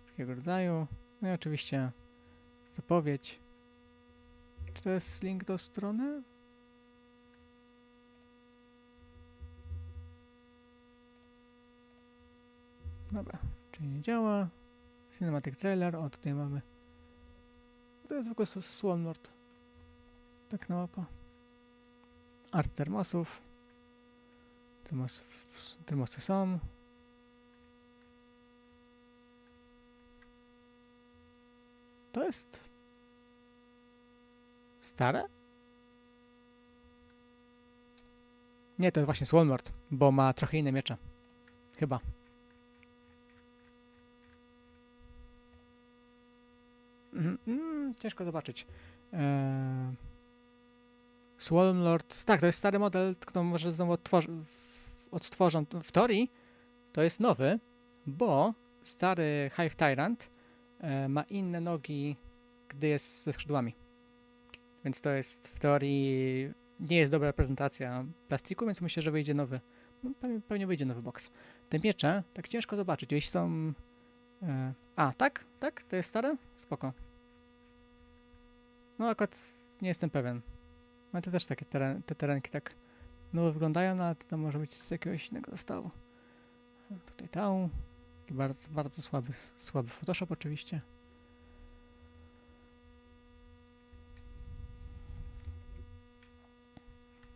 Takiego rodzaju. No i oczywiście zapowiedź. Czy to jest link do strony? Dobra, czyli nie działa. Cinematic trailer, o tutaj mamy. To jest zwykły Swanlord. Tak na oko. Art termosów. Termosy są. To jest stare? Nie, to jest właśnie Swanlord, bo ma trochę inne miecze. Chyba. Ciężko zobaczyć. Swanlord, tak, to jest stary model, kto może znowu odtworzą. W teorii to jest nowy, bo stary Hive Tyrant ma inne nogi, gdy jest ze skrzydłami. Więc to jest w teorii nie jest dobra reprezentacja plastiku, więc myślę, że wyjdzie nowy. No, pewnie wyjdzie nowy box. Te miecze, tak ciężko zobaczyć. Jeśli są... tak? Tak? To jest stare? Spoko. No akurat nie jestem pewien. Ale to też takie te terenki tak nowo wyglądają, no, ale to może być z jakiegoś innego zestawu. Tutaj tał. Bardzo, bardzo słaby Photoshop oczywiście.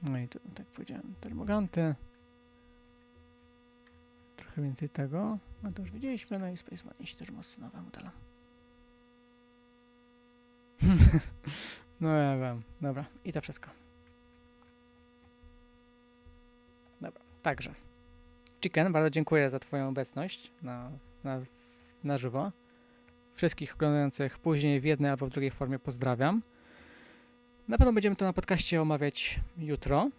No i tu, tak powiedziałem, termoganty. Trochę więcej tego. No to już widzieliśmy, no i Space Marine też mocno nowe modele. No ja wiem, dobra. I to wszystko. Dobra, także. Chicken, bardzo dziękuję za twoją obecność na żywo. Wszystkich oglądających później w jednej albo w drugiej formie pozdrawiam. Na pewno będziemy to na podcaście omawiać jutro.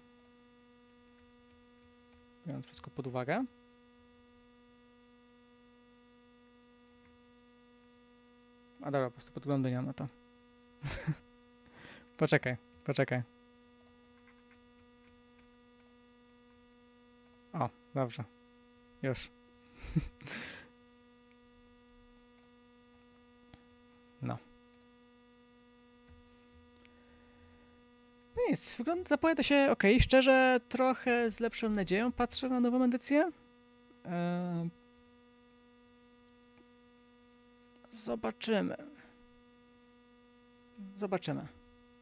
Biorąc wszystko pod uwagę. A dobra, po prostu podglądu nie mam na to. Poczekaj. O, dobrze. Już. No. No nic, zapowiada się ok. Szczerze, trochę z lepszą nadzieją patrzę na nową edycję. Zobaczymy.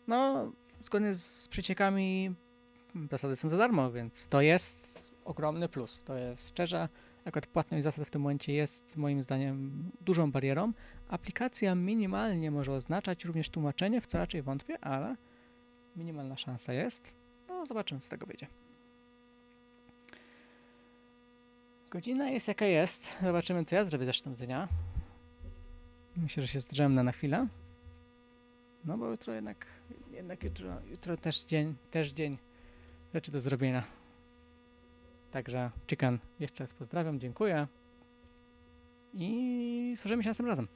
No, zgodnie z przeciekami zasady są za darmo, więc to jest ogromny plus. To jest szczerze, akurat płatność zasad w tym momencie jest moim zdaniem dużą barierą. Aplikacja minimalnie może oznaczać również tłumaczenie, w co raczej wątpię, ale minimalna szansa jest. No, zobaczymy, co z tego wyjdzie. Godzina jest jaka jest. Zobaczymy, co ja zrobię zresztą dnia. Myślę, że się zdrzemnę na chwilę. No bo jutro jednak jutro też dzień rzeczy do zrobienia. Także Chicken, jeszcze raz pozdrawiam, dziękuję i słyszymy się następnym razem.